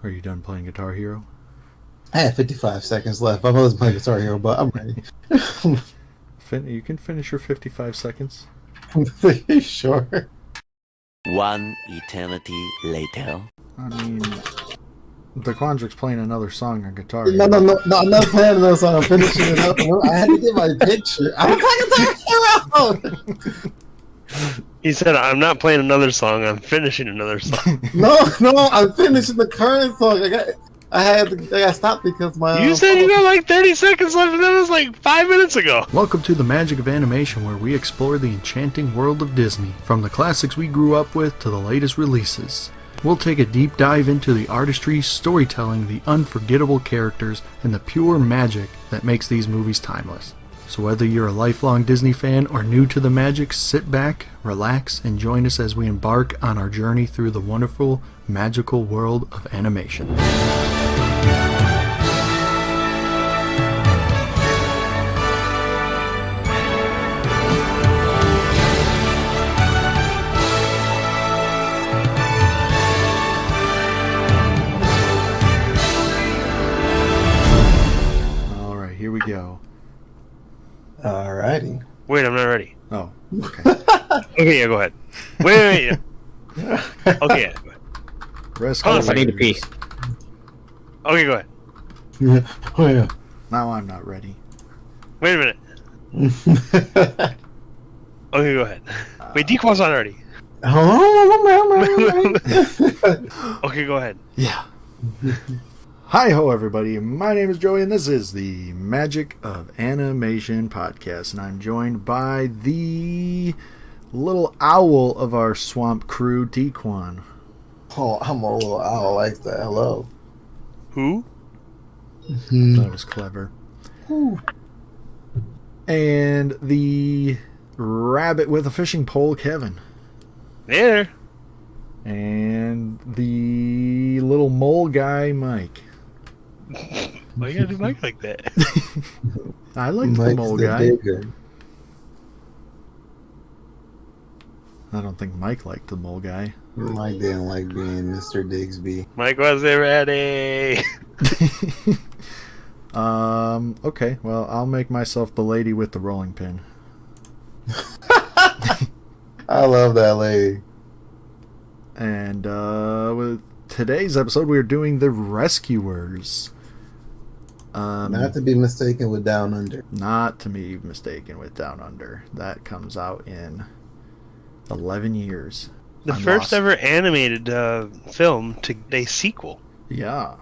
Are you done playing Guitar Hero? I had 55 seconds left. I was playing Guitar Hero, but I'm ready. You can finish your 55 seconds. Sure. One eternity later. I mean, the Quandric's playing another song on Guitar No, Hero. no, I'm not playing another song. I'm finishing it up. I had to get my picture. I'm playing Guitar Hero! He said, I'm not playing another song, I'm finishing another song. No, I'm finishing the current song. I got stopped because my... You said you got like 30 seconds left, and that was like 5 minutes ago. Welcome to the magic of animation, where we explore the enchanting world of Disney, from the classics we grew up with to the latest releases. We'll take a deep dive into the artistry, storytelling, the unforgettable characters, and the pure magic that makes these movies timeless. So whether you're a lifelong Disney fan or new to the magic, sit back, relax, and join us as we embark on our journey through the wonderful, magical world of animation. Alright, here we go. Alrighty. Wait, I'm not ready. Oh, okay. Okay, yeah, go ahead. Wait. Okay, yeah, go ahead. Rescue Hold on, I need to pee. Okay, go ahead. Yeah. Oh, yeah. Now I'm not ready. Wait a minute. Okay, go ahead. Wait, Dequan's on already. Okay, go ahead. Yeah. Hi-ho, everybody. My name is Joey, and this is the Magic of Animation podcast, and I'm joined by the little owl of our swamp crew, Dequan. Oh, I'm a little owl like that. Hello. Who? That was clever. And the rabbit with a fishing pole, Kevin. There. And the little mole guy, Mike. Why you gotta do Mike like that? I like the Mike's mole the guy. digger. I don't think Mike liked the mole guy. Mike didn't like being Mr. Digsby. Mike wasn't ready. Okay, well, I'll make myself the lady with the rolling pin. I love that lady. And with today's episode, we are doing The Rescuers. Not to be mistaken with Down Under. Not to be mistaken with Down Under. That comes out in 11 years. The I'm first lost. ever animated film to a sequel. Yeah.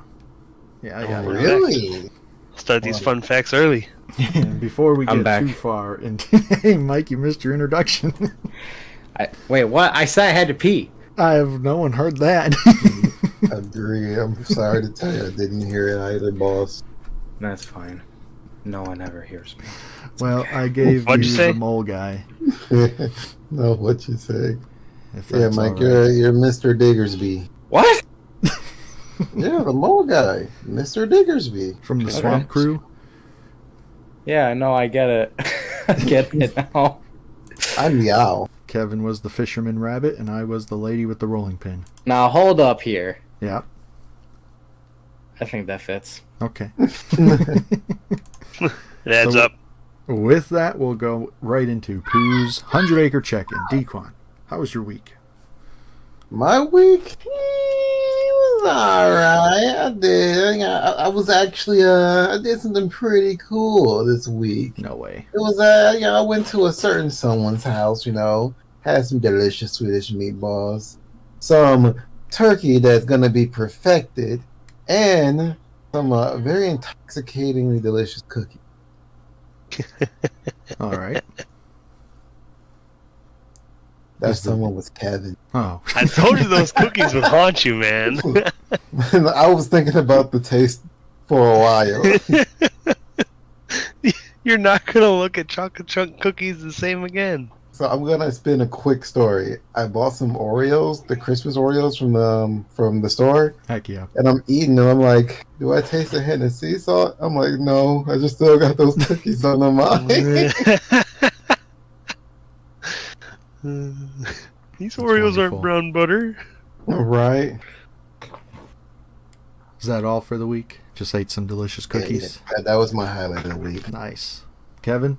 Yeah. Really? Start these fun facts early. And before we I'm get back. too far into... Hey, Mike, you missed your introduction. Wait, what? I said I had to pee. No one heard that. Agree. I'm sorry to tell you, I didn't hear it either, boss. That's fine. No one ever hears me. Well, I gave What'd you you say? the mole guy. No, what you say? If Yeah, that's Mike, all right. you're Mr. Diggersby. What? Yeah, the mole guy, Mr. Diggersby. From the Okay. Swamp Crew. Yeah, no, I get it. I get it now. I'm the owl. Kevin was the fisherman rabbit, and I was the lady with the rolling pin. Now hold up here. Yeah. I think that fits. Okay. It adds So- up. With that, we'll go right into Pooh's 100-acre check-in. Dequan, how was your week? My week was alright. I did. I was actually I did something pretty cool this week. No way. It was I went to a certain someone's house. Had some delicious Swedish meatballs, some turkey that's gonna be perfected, and some very intoxicatingly delicious cookies. All right. That Is the- someone was Kevin. Oh. I told you those cookies would haunt you, man. I was thinking about the taste for a while. You're not gonna look at chocolate chunk cookies the same again. So I'm gonna spin a quick story. I bought some Oreos, the Christmas Oreos from the store, Heck yeah. and I'm eating them. I'm like, do I taste the Hennessy salt? I'm like, no, I just still got those cookies on the mind. These Oreos wonderful. aren't brown butter. Right. Is that all for the week? Just ate some delicious cookies. Yeah, that was my highlight of the week. Nice. Kevin?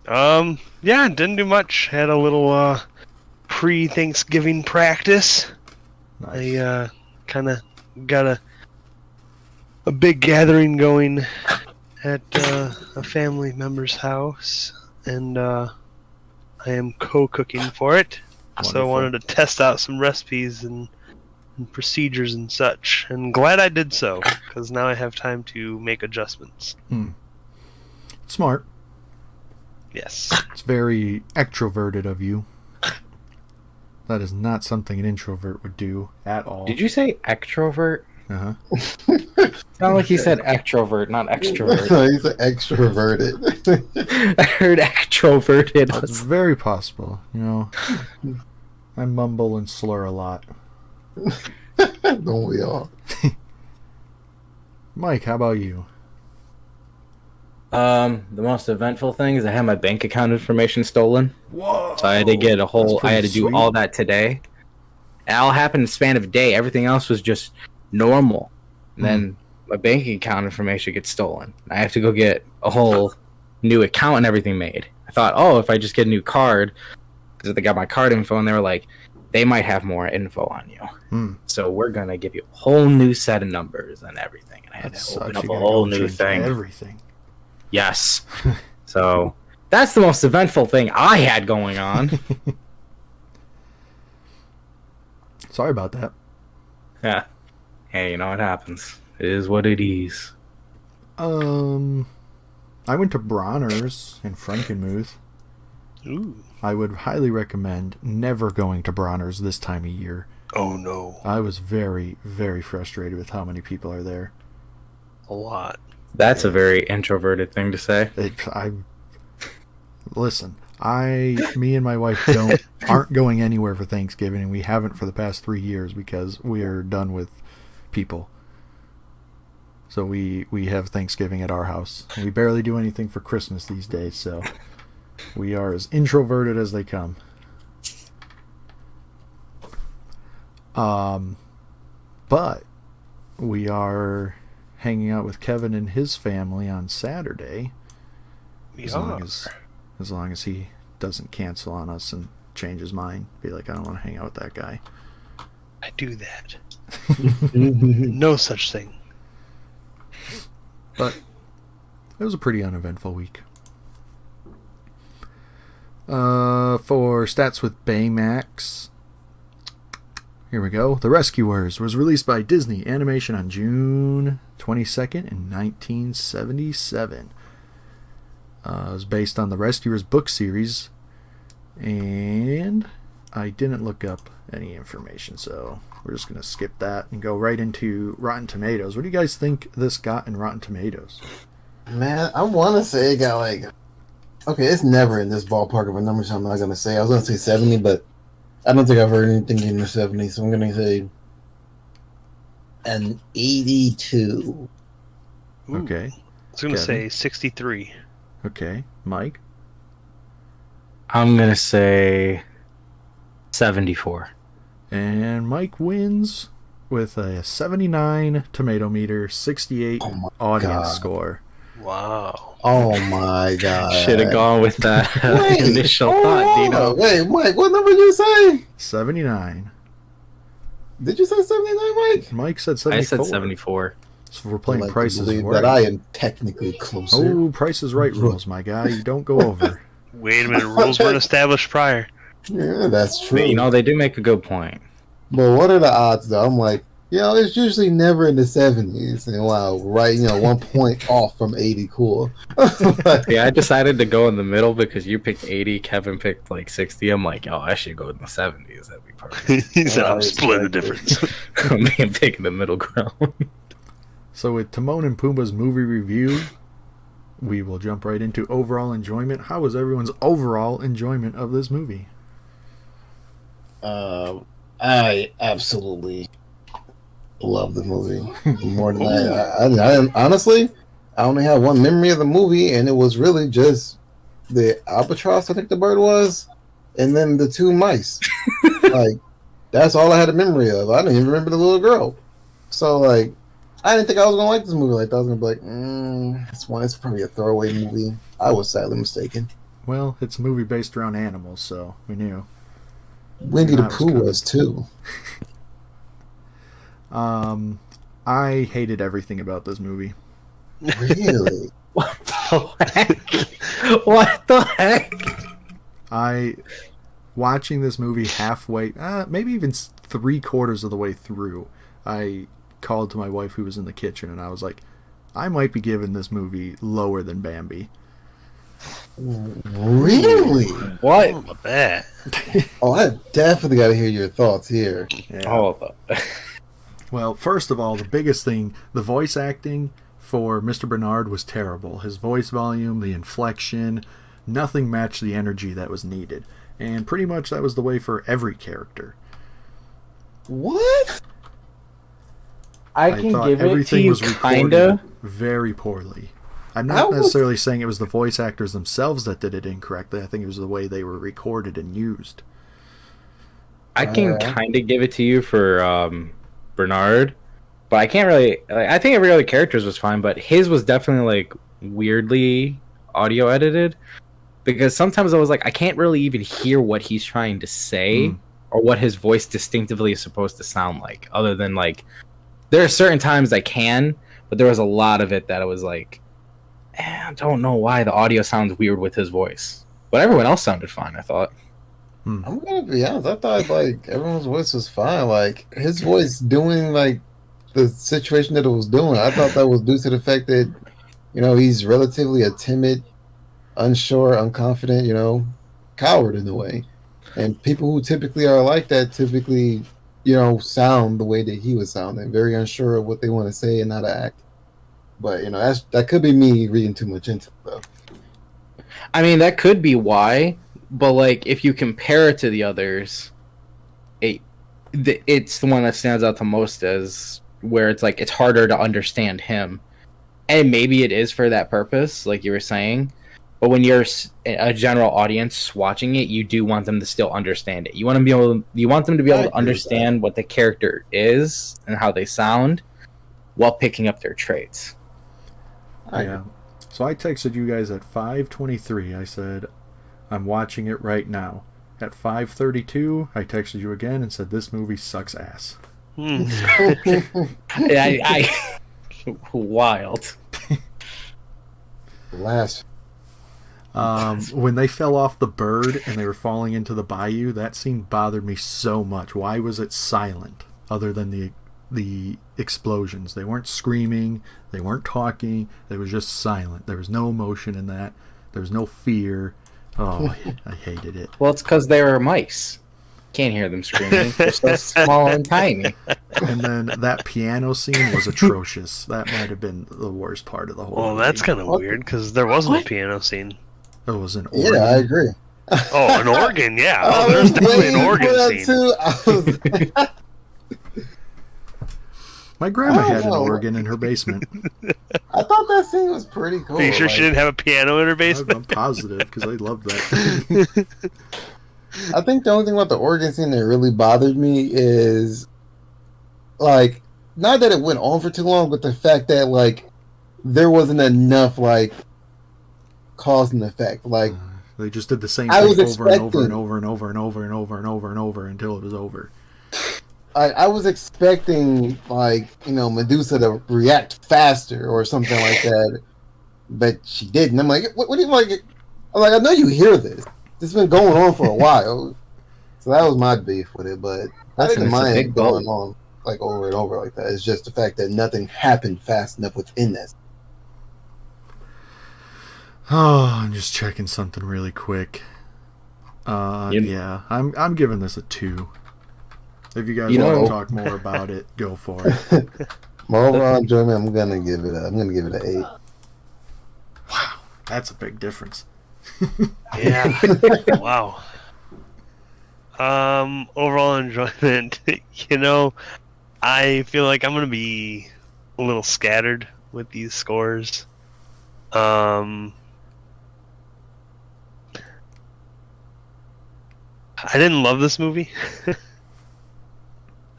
Yeah, didn't do much. Had a little pre-Thanksgiving practice. Nice. I kind of got a big gathering going at a family member's house, and I am co-cooking for it. So I Wonderful. wanted to test out some recipes and procedures and such, and glad I did so, because now I have time to make adjustments. Smart. Yes. It's very extroverted of you. That is not something an introvert would do at all. Did you say extrovert? Uh-huh. Sound like you said extrovert, not extrovert. He's extroverted. I heard extroverted. I It's was- very possible. You know, I mumble and slur a lot. Don't we all? Mike, how about you? The most eventful thing is I had my bank account information stolen. Whoa! So I had to get a whole. That's I had to pretty do sweet. all that today. It all happened in the span of a day. Everything else was just normal. And then my bank account information gets stolen. I have to go get a whole new account and everything made. I thought, oh, if I just get a new card, because they got my card info, and they were like, they might have more info on you. So we're gonna give you a whole new set of numbers and everything. And I had That to open sucks. up You a gotta whole go new change thing. Everything. Yes. So that's the most eventful thing I had going on. Sorry about that. Yeah. Hey, you know what happens. It is what it is. I went to Bronner's in Frankenmuth. Ooh. I would highly recommend never going to Bronner's this time of year. Oh no. I was very, very frustrated with how many people are there. A lot. That's a very introverted thing to say. Listen, me and my wife aren't going anywhere for Thanksgiving, and we haven't for the past 3 years because we are done with people. So we have Thanksgiving at our house. We barely do anything for Christmas these days, so we are as introverted as they come. But we are hanging out with Kevin and his family on Saturday. We As long as he doesn't cancel on us and change his mind. Be like, I don't want to hang out with that guy. I do that. No such thing. But it was a pretty uneventful week. For stats with Baymax, here we go. The Rescuers was released by Disney Animation on June 22nd in 1977. It was based on the Rescuers book series, and I didn't look up any information, so we're just going to skip that and go right into Rotten Tomatoes. What do you guys think this got in Rotten Tomatoes? Man, I want to say it got like... Okay, it's never in this ballpark of a number, so I'm not going to say. I was going to say 70, but I don't think I've heard anything in the 70s, so I'm going to say an 82. Ooh. Okay. I was going to Kevin? say 63. Okay. Mike? I'm going to say 74. And Mike wins with a 79 tomato meter, 68 Oh my audience God. score. Wow. Oh my god. Should have gone with that Wait, initial hold thought, on. Dino. Wait, Mike, what number did you say? 79. Did you say 79, Mike? Mike said 74. I said 74. So we're playing I'd like to Price is believe Right. that I am technically closer. Oh, Price is Right rules, my guy. You don't go over. Wait a minute. Rules weren't established prior. Yeah, that's true. But, you know, they do make a good point. But what are the odds, though? I'm like, it's usually never in the 70s. And wow, right, 1 point off from 80, cool. Yeah, I decided to go in the middle because you picked 80, Kevin picked like 60. I'm like, I should go in the 70s. That'd be perfect. He said, Oh, I'm splitting the exactly. difference. I'm picking the middle ground. So with Timon and Pumbaa's movie review, we will jump right into overall enjoyment. How was everyone's overall enjoyment of this movie? I absolutely love the movie more than I honestly, I only have one memory of the movie, and it was really just the albatross, I think the bird was, and then the 2 mice. Like, that's all I had a memory of. I didn't even remember the little girl. So like, I didn't think I was gonna like this movie. Like, I was gonna be like, it's probably a throwaway movie. I was sadly mistaken. Well, it's a movie based around animals, so we knew. Winnie the That was Pooh coming. was too. I hated everything about this movie. Really? What the heck? What the heck? Watching this movie halfway, maybe even 3/4 of the way through, I called to my wife who was in the kitchen, and I was like, I might be giving this movie lower than Bambi. Really? What? About that. Oh, I definitely got to hear your thoughts here. Yeah. Oh, Well, first of all, the biggest thing, the voice acting for Mr. Bernard was terrible. His voice volume, the inflection, nothing matched the energy that was needed. And pretty much that was the way for every character. What? I can thought give it to everything you, was recorded kinda. very poorly. I'm I not was- necessarily saying it was the voice actors themselves that did it incorrectly. I think it was the way they were recorded and used. I can kind of give it to you for Bernard, but I can't really. Like, I think every other character's was fine, but his was definitely like weirdly audio edited because sometimes I was like, I can't really even hear what he's trying to say or what his voice distinctively is supposed to sound like. Other than like, there are certain times I can, but there was a lot of it that I was like, I don't know why the audio sounds weird with his voice, but everyone else sounded fine. I thought. I'm gonna be honest. I thought like everyone's voice was fine. Like his voice doing like the situation that it was doing. I thought that was due to the fact that he's relatively a timid, unsure, unconfident, coward in a way. And people who typically are like that typically, sound the way that he was sounding, very unsure of what they want to say and how to act. But that could be me reading too much into it, though. I mean, that could be why, but like if you compare it to the others, it's the one that stands out the most as where it's like it's harder to understand him, and maybe it is for that purpose, like you were saying. But when you're a general audience watching it, you do want them to still understand it. You want them to be able to understand what the character is and how they sound, while picking up their traits. Yeah. So I texted you guys at 5:23. I said, I'm watching it right now. At 5:32, I texted you again and said, this movie sucks ass. I wild. Last. When they fell off the bird and they were falling into the bayou, that scene bothered me so much. Why was it silent other than the explosions? They weren't screaming, they weren't talking, it was just silent. There was no emotion in that. There was no fear. Oh, I hated it. Well, it's because they were mice. Can't hear them screaming. They're so small and tiny. And then that piano scene was atrocious. That might have been the worst part of the whole Well, movie. that's kind of weird because there wasn't a piano scene. It was an organ. Yeah, I agree. Oh, an organ, yeah. I Oh, there's was definitely an waiting for organ that scene. too. I was, My grandma I don't had an know. organ in her basement. I thought that scene was pretty cool. Are you sure she didn't have a piano in her I'm basement? positive because I loved that. I think the only thing about the organ scene that really bothered me is, like, not that it went on for too long, but the fact that, like, there wasn't enough, like, cause and effect. Like, They just did the same I thing was over and over and expecting- over and over and over and over and over and over until it was over. I was expecting, like, Medusa to react faster or something like that, but she didn't. I'm like, what do you like? I'm like, I know you hear this. This has been going on for a while. So that was my beef with it, but I Listen, didn't it's a mind big it going goal. on like over and over like that. It's just the fact that nothing happened fast enough within that. Oh, I'm just checking something really quick. Yeah, I'm giving this a 2. If you guys want to talk more about it, go for it. My overall enjoyment, I'm gonna give it an 8. Wow, that's a big difference. Yeah. Wow. Overall enjoyment. I feel like I'm gonna be a little scattered with these scores. I didn't love this movie.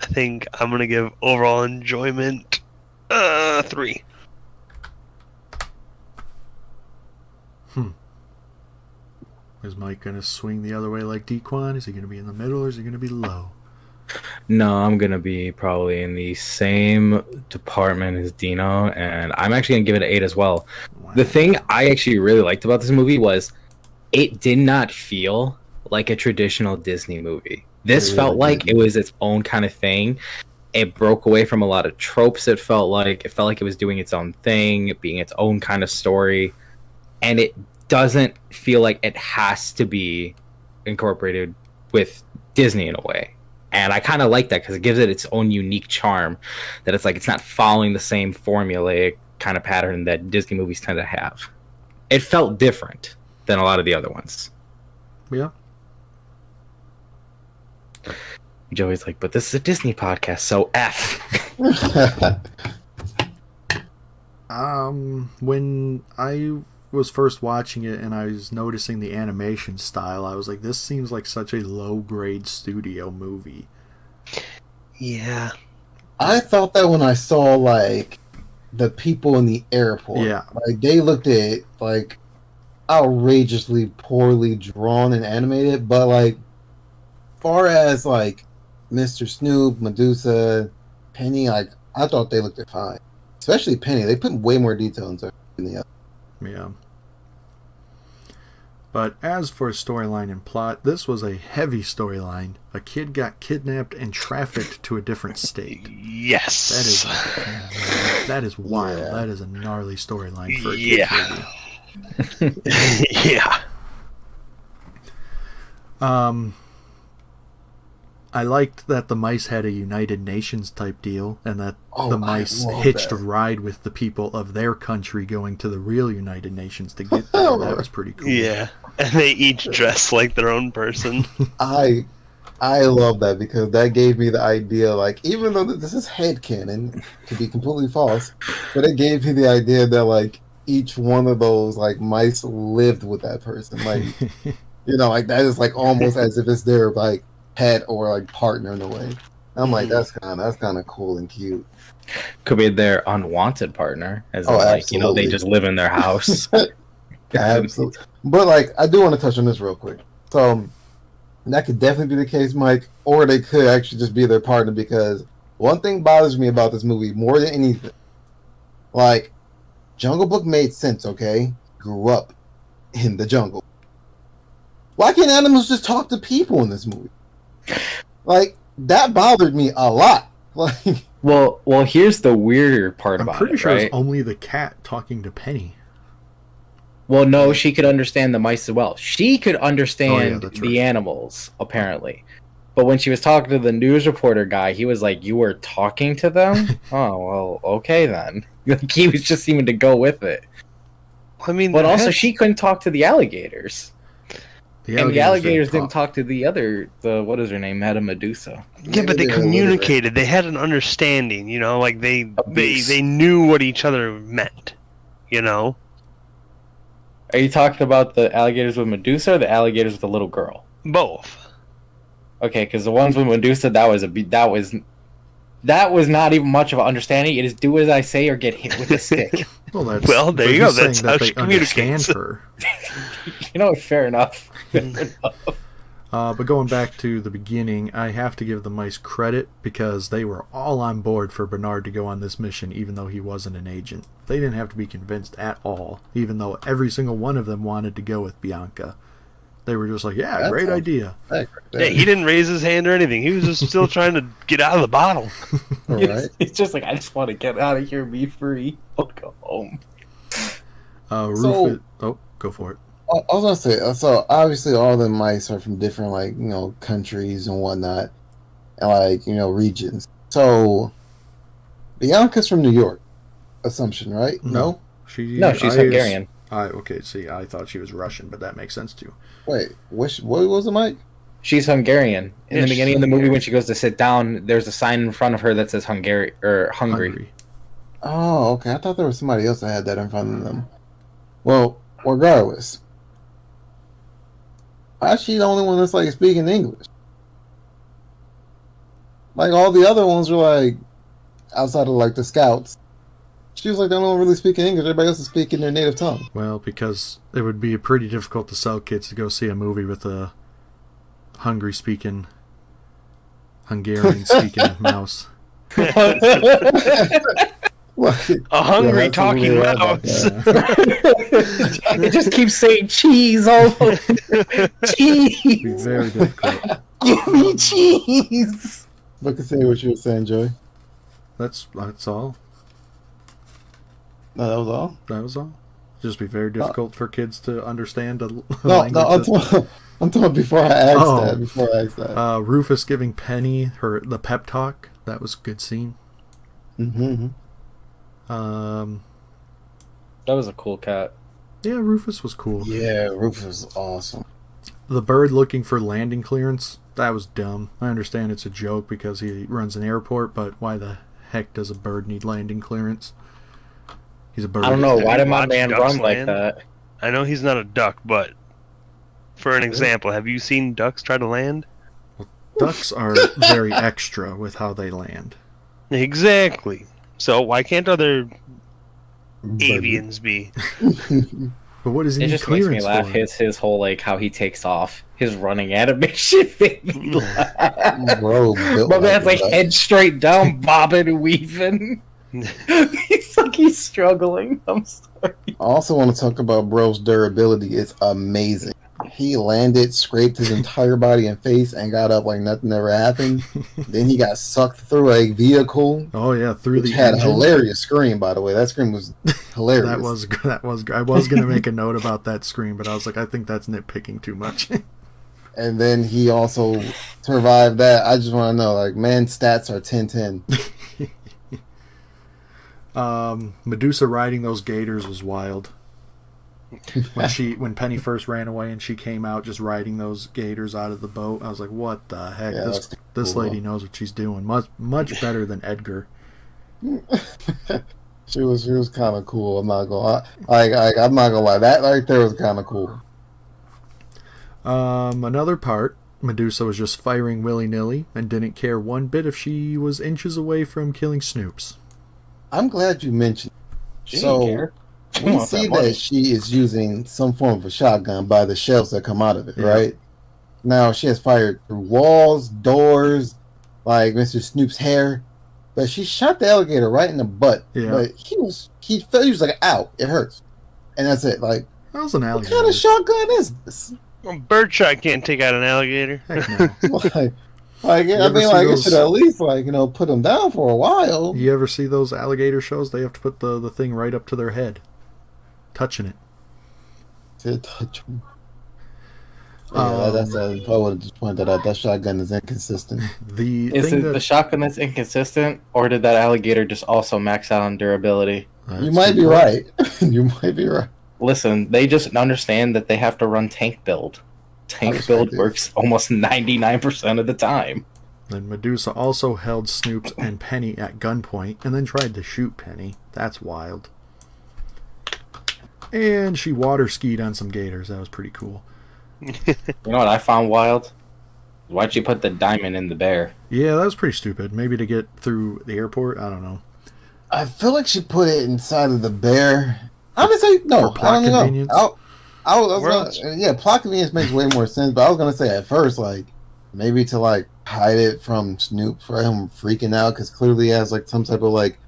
I think I'm gonna give overall enjoyment 3. Is Mike going to swing the other way like Dequan? Is he going to be in the middle or is he going to be low? No, I'm gonna be probably in the same department as Dino, and I'm actually gonna give it an 8 as well. Wow. The thing I actually really liked about this movie was it did not feel like a traditional Disney movie. This It felt really like didn't. it was its own kind of thing. It broke away from a lot of tropes. It felt like it was doing its own thing, being its own kind of story, and it doesn't feel like it has to be incorporated with Disney in a way. And I kind of like that because it gives it its own unique charm. That it's like it's not following the same formulaic kind of pattern that Disney movies tend to have. It felt different than a lot of the other ones. Yeah. Joey's like, but this is a Disney podcast, so F. When I was first watching it and I was noticing the animation style, I was like, this seems like such a low-grade studio movie. Yeah. I thought that when I saw like the people in the airport. Yeah. Like they looked at like outrageously poorly drawn and animated, but like far as like Mr. Snoop, Medusa, Penny, like I thought they looked fine. Especially Penny. They put way more detail into the other. Yeah. But as for storyline and plot, this was a heavy storyline. A kid got kidnapped and trafficked to a different state. Yes. That is wild. Yeah. That is a gnarly storyline for a kid's movie. Yeah. I liked that the mice had a United Nations type deal, and that the I mice love hitched a that. ride with the people of their country going to the real United Nations to get there. That was pretty cool. Yeah. And they each dress like their own person. I love that because that gave me the idea, like, even though this is headcanon, to be completely false, but it gave me the idea that, like, each one of those, like, mice lived with that person. Like, you know, like, that is, like, almost as if it's their, like, pet or, like, partner in a way. I'm like, that's kind of cool and cute. Could be their unwanted partner, as in, Oh, like, you know, they absolutely. just live in their house. Absolutely. But, like, I do want to touch on this real quick. So, that could definitely be the case, Mike, or they could actually just be their partner, because one thing bothers me about this movie more than anything, like, Jungle Book made sense, okay? Grew up in the jungle. Why can't animals just talk to people in this movie? Like, that bothered me a lot. Like, Well, here's the weirder part I'm about pretty it, sure right? it's only the cat talking to Penny. Well, no, she could understand the mice as well. She could understand that's the right. animals, apparently. But when she was talking to the news reporter guy, he was like, "You were talking to them?" Oh, well, okay then. Like, he was just seeming to go with it. I mean, But also, that's- she couldn't talk to the alligators. And the alligators didn't talk to the what is her name, Madame Medusa. Yeah, but they Maybe they were communicated. They had an understanding, you know, like they Abuse. knew what each other meant, you know. Are you talking about the alligators with Medusa or the alligators with the little girl? Both. Okay, because the ones with Medusa, that was not even much of an understanding. It is do as I say or get hit with a stick. Well, there you go. That's how she communicates. Her. You know, fair enough. But going back to the beginning, I have to give the mice credit because they were all on board for Bernard to go on this mission, even though he wasn't an agent. They didn't have to be convinced at all, even though every single one of them wanted to go with Bianca. They were just like, yeah, That great sounds- idea. Yeah, he didn't raise his hand or anything. He was just still trying to get out of the bottle. All right. It's just like, I just want to get out of here, be free. I'll go home. Rufus... Oh, go for it. I was gonna say, so obviously all the mice are from different, like, you know, countries and whatnot, and, like, you know, regions. So Bianca's from New York, assumption, right? No. She's Hungarian. Okay, see, I thought she was Russian, but that makes sense too. Wait, what was it, Mike? She's Hungarian. In Yeah, the she's beginning of the movie, Hungarian. when she goes to sit down, there's a sign in front of her that says Hungary or Hungary. Oh, okay. I thought there was somebody else that had that in front of them. Well, regardless, why is she the only one that's like speaking English? Like all the other ones were like outside of like the scouts. She was like, they don't really speak English. Everybody else is speaking their native tongue. Well, because it would be pretty difficult to sell kids to go see a movie with a Hungarian-speaking mouse. Like, A hungry yeah, talking absolutely right about mouse. that. It just keeps saying cheese all over. It'd be Cheese. very difficult. Give me cheese. Look and see what you were saying, Joey. That's all. No, that was all. That was all. Just be very difficult for kids to understand a No, language. no, I'm talking before I asked Oh. that. Before I asked that. Rufus giving Penny the pep talk. That was a good scene. Mm-hmm. That was a cool cat. Yeah, Rufus was cool. Yeah, Rufus was awesome. The bird looking for landing clearance. That was dumb. I understand it's a joke because he runs an airport, but why the heck does a bird need landing clearance? He's a bird. I don't know. Why Have you did my watched man Ducks run like Land? that? I know he's not a duck, but for an example, have you seen ducks try to land? Ducks are very extra with how they land. Exactly. So why can't other avians be? But what does he It need just makes me clearance laugh. for? His whole like how he takes off, his running animation made me laugh. Bro, built My man's like a duck. head straight down, bobbing and weaving. He's like he's struggling. I'm sorry. I also want to talk about bro's durability. It's amazing. He landed, scraped his entire body and face, and got up like nothing ever happened. Then he got sucked through a vehicle, Oh yeah, through which the had a engine. hilarious scream. By the way, that scream was hilarious. That was. I was gonna make a note about that scream, but I was like, I think that's nitpicking too much. And then he also survived that. I just want to know, like, man, stats are 10-10. Medusa riding those gators was wild. When Penny first ran away and she came out just riding those gators out of the boat, I was like, what the heck? Yeah, This cool. lady knows what she's doing. Much better than Edgar. She was kind of cool. I'm not gonna I'm not gonna lie. That right there was kind of cool. Another part, Medusa was just firing willy-nilly and didn't care one bit if she was inches away from killing Snoops. I'm glad you mentioned. She So didn't care. She we wants see that money. that she is using some form of a shotgun by the shells that come out of it, Yeah. right? Now she has fired through walls, doors, like Mr. Snoop's hair, but she shot the alligator right in the butt. Yeah. But he was like, "Ow, it hurts," and that's it. Like, That was an what alligator. kind of shotgun is this? Well, birdshot can't take out an alligator. Heck no. Like, You I ever mean, see like, it those- should at least, like, put them down for a while. You ever see those alligator shows? They have to put the thing right up to their head, touching it. To touch 'em. Yeah, that's I would have just pointed that out. That shotgun is inconsistent. The Is thing it the shotgun that's inconsistent, or did that alligator just also max out on durability? You might be right. You might be right. Listen, they just understand that they have to run tank build. Tank respect build it. works almost 99% of the time. Then Medusa also held Snoops and Penny at gunpoint and then tried to shoot Penny. That's wild. And she water skied on some gators. That was pretty cool. You know what I found wild? Why'd you put the diamond in the bear? Yeah, that was pretty stupid. Maybe to get through the airport. I don't know. I feel like she put it inside of the bear. I'm gonna say no. For plot I don't know. convenience? I was Where gonna, else? yeah, plot convenience makes way more sense. But I was gonna say at first, like, maybe to like hide it from Snoop for him freaking out because clearly he has like some type of like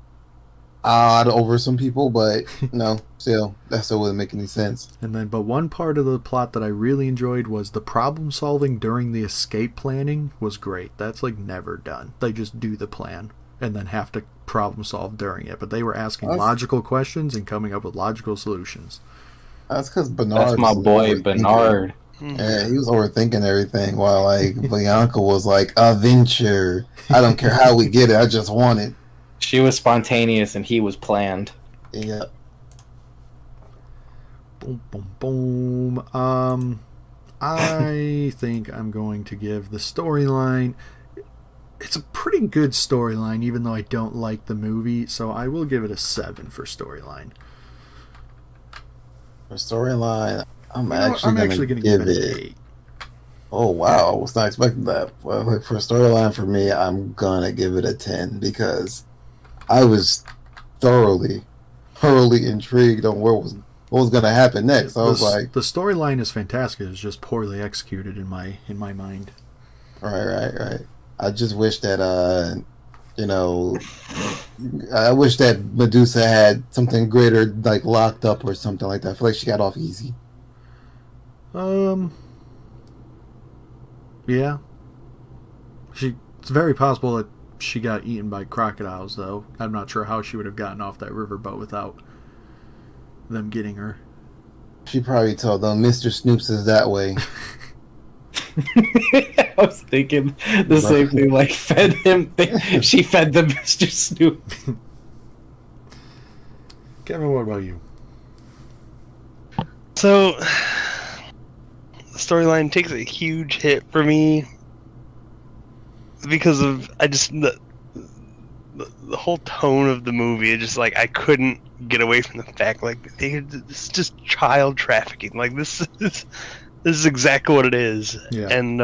odd over some people. But no, still that still wouldn't make any sense. And then, but one part of the plot that I really enjoyed was the problem solving during the escape planning was great. That's like never done. They just do the plan and then have to problem solve during it. But they were asking That's- logical questions and coming up with logical solutions. That's because Bernard. That's my boy, Bernard. Yeah, he was overthinking everything while like Bianca was like a venture. I don't care how we get it. I just want it. She was spontaneous and he was planned. Yeah. Boom, boom, boom. I think I'm going to give the storyline. It's a pretty good storyline, even though I don't like the movie. So I will give it a 7 for storyline. For storyline, I'm You know what? actually I'm gonna actually going to give give it it. an 8. Oh wow, I was not expecting that. Well, like, for storyline for me, I'm gonna give it a 10 because I was thoroughly, thoroughly intrigued on what was gonna happen next. I was like, The storyline is fantastic. It's just poorly executed in my mind. right. I just wish that you know, I wish that Medusa had something greater like locked up or something like that. I feel like she got off easy. Yeah. It's very possible that she got eaten by crocodiles, though. I'm not sure how she would have gotten off that riverboat without them getting her. She probably told them Mr. Snoops is that way. I was thinking the same thing. Like, fed him. She fed the Mr. Snoop. Kevin, what about you? So, the storyline takes a huge hit for me because of the whole tone of the movie. It just like I couldn't get away from the fact like this is just child trafficking. Like this is exactly what it is. Yeah. And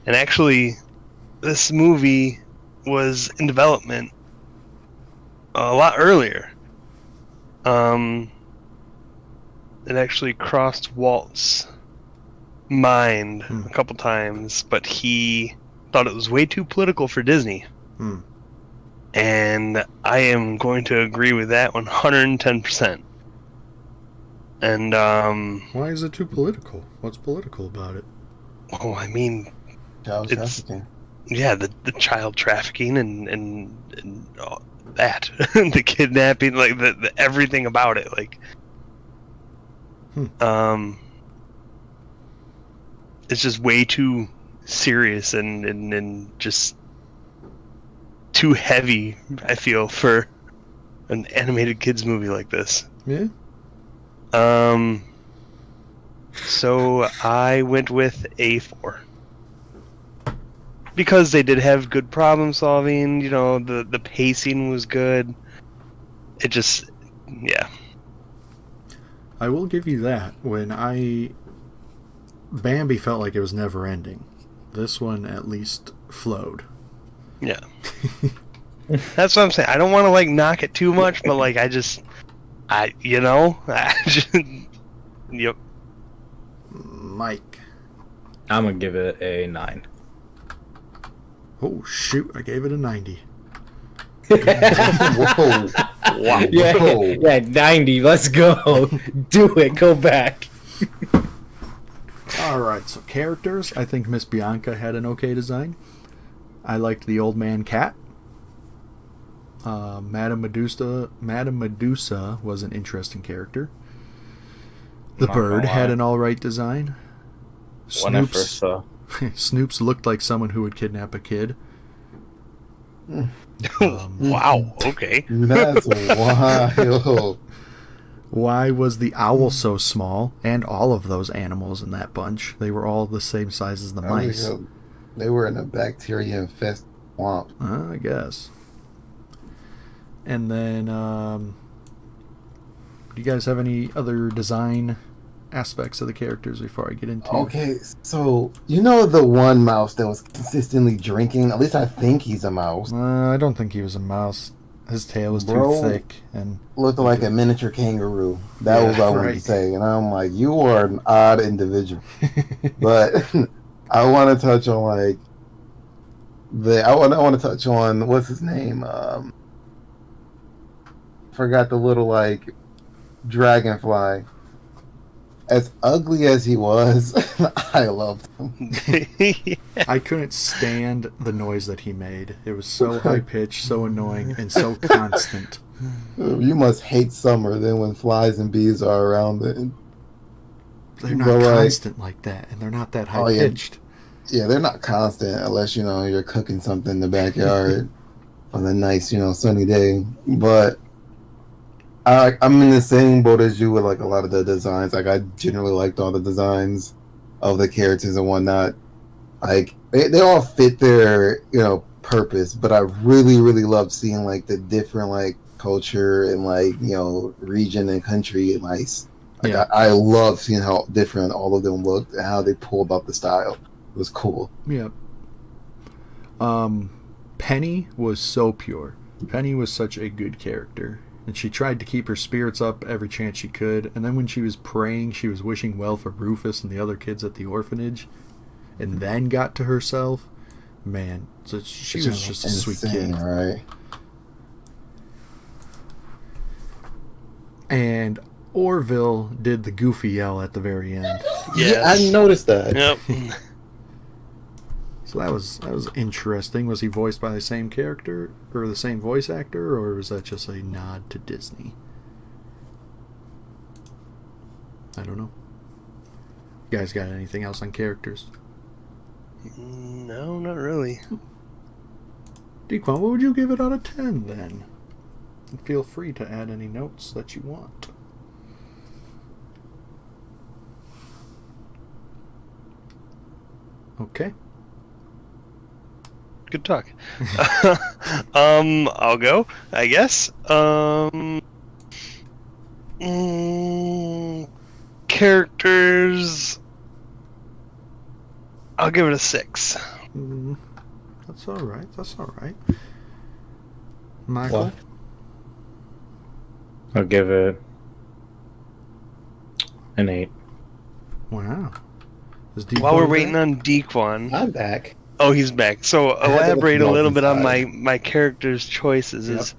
actually, this movie was in development a lot earlier. It actually crossed Walt's mind a couple times, but he thought it was way too political for Disney. And I am going to agree with that 110%. And why is it too political? What's political about it? oh, I mean, Child It's- trafficking. yeah, the child trafficking and all that, the kidnapping, like the everything about it, like, it's just way too serious and just too heavy. I feel for an animated kids movie like this. Yeah. So I went with A4. Because they did have good problem solving, you know, the pacing was good. It just, yeah. I will give you that. Bambi felt like it was never ending. This one at least flowed. Yeah. That's what I'm saying. I don't want to, like, knock it too much, but, like, I just, yep. Mike. I'm gonna give it a 9. Oh, shoot. I gave it a 90. Whoa. Wow. Yeah, 90. Let's go. Do it. Go back. Alright, so characters. I think Miss Bianca had an okay design. I liked the old man cat. Madame Medusa was an interesting character. The Not bird gonna had lie. an alright design. When I first saw. Snoops looked like someone who would kidnap a kid. Wow, okay. That's wild. Why was the owl so small? And all of those animals in that bunch. They were all the same size as the mice. They were in a bacteria infested swamp. I guess. And then, do you guys have any other design aspects of the characters before I get into? Okay, so you know the one mouse that was consistently drinking? At least I think he's a mouse. I don't think he was a mouse. His tail was Bro. too thick, and Looked like a miniature kangaroo. That was what I wanted to right. say. And I'm like, you are an odd individual. But I want to touch on like I want to touch on what's his name? Forgot the little like dragonfly. As ugly as he was, I loved him. I couldn't stand the noise that he made. It was so high pitched, so annoying, and so constant. You must hate summer then when flies and bees are around it. They're not But, like- constant like that, and they're not that high pitched. Yeah, they're not constant unless you're cooking something in the backyard on a nice sunny day. But I'm in the same boat as you with like a lot of the designs. Like I generally liked all the designs of the characters and whatnot. Like they all fit their purpose, but I really loved seeing like the different like culture and like region and country and like Yeah. I love seeing how different all of them looked and how they pulled off the style. was cool. Yep. Penny was so pure. Penny was such a good character. And she tried to keep her spirits up every chance she could. And then when she was praying, she was wishing well for Rufus and the other kids at the orphanage. And then got to herself. Man, so she was just a sweet kid. Right? And Orville did the goofy yell at the very end. Yeah, I noticed that. Yep. So that was interesting. Was he voiced by the same character or the same voice actor, or was that just a nod to Disney? I don't know. You guys got anything else on characters? No, not really. Dequan, what would you give it out of 10 then? And feel free to add any notes that you want. Okay. Good talk. I'll go, I guess. Characters. I'll give it a 6. That's all right. That's all right. Michael? What? I'll give it an 8. Wow. While we're waiting on Dequan. I'm back. Oh, he's back. So I had to elaborate a look little bit on inside. my character's choices. Yep. Is,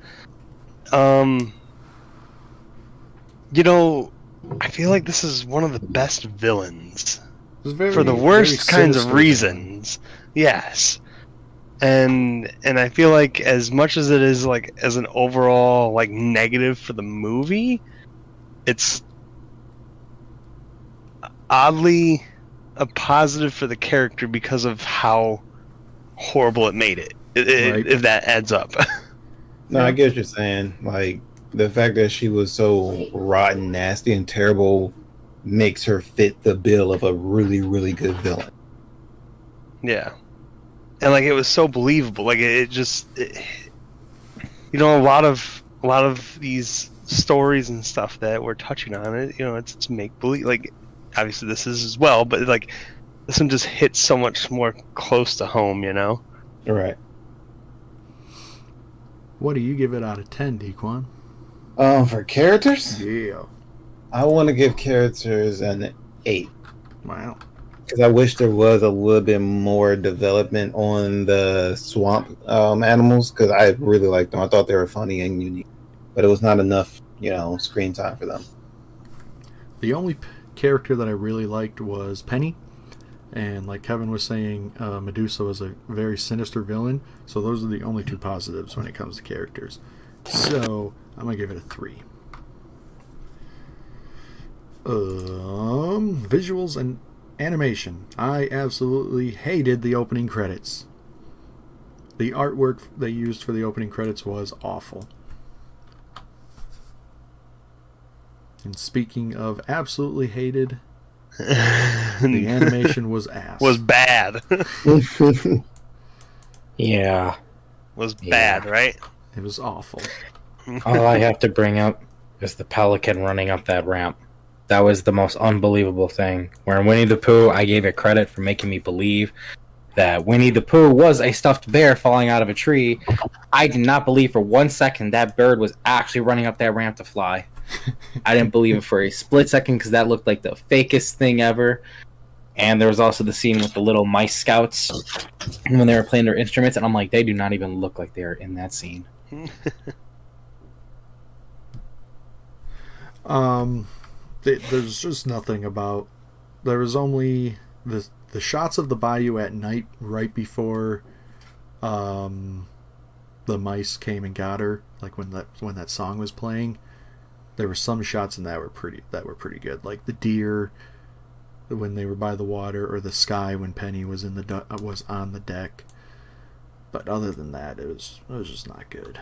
you know, I feel like this is one of the best villains for the worst kinds of reasons. Yes, and I feel like as much as it is like as an overall like negative for the movie, it's oddly a positive for the character because of how horrible it made it. Right. If that adds up. No, I get what you're saying. Like, the fact that she was so rotten, nasty, and terrible makes her fit the bill of a really, really good villain. Yeah, and like it was so believable. Like you know, a lot of these stories and stuff that we're touching on, it's make believe. Like, obviously this is as well, but like this one just hits so much more close to home. You know. Right. What do you give it out of 10, Dequan? For characters, Yeah. I want to give characters an 8. Wow. Because I wish there was a little bit more development on the swamp animals, because I really liked them. I thought they were funny and unique. But it was not enough, screen time for them. The only character that I really liked was Penny. And like Kevin was saying, Medusa was a very sinister villain. So those are the only two positives when it comes to characters. So I'm going to give it a 3. Visuals and animation. I absolutely hated the opening credits. The artwork they used for the opening credits was awful. And speaking of absolutely hated, the animation was ass. Was bad. Yeah. Was bad, right? It was awful. All I have to bring up is the pelican running up that ramp. That was the most unbelievable thing. Where in Winnie the Pooh, I gave it credit for making me believe that Winnie the Pooh was a stuffed bear falling out of a tree. I did not believe for 1 second that bird was actually running up that ramp to fly. I didn't believe it for a split second because that looked like the fakest thing ever. And there was also the scene with the little mice scouts when they were playing their instruments, and I'm like, they do not even look like they're in that scene. There's just nothing about. There was only the shots of the bayou at night right before the mice came and got her, like when that song was playing. There were some shots in that were pretty good, like the deer when they were by the water, or the sky when Penny was was on the deck. But other than that, it was just not good.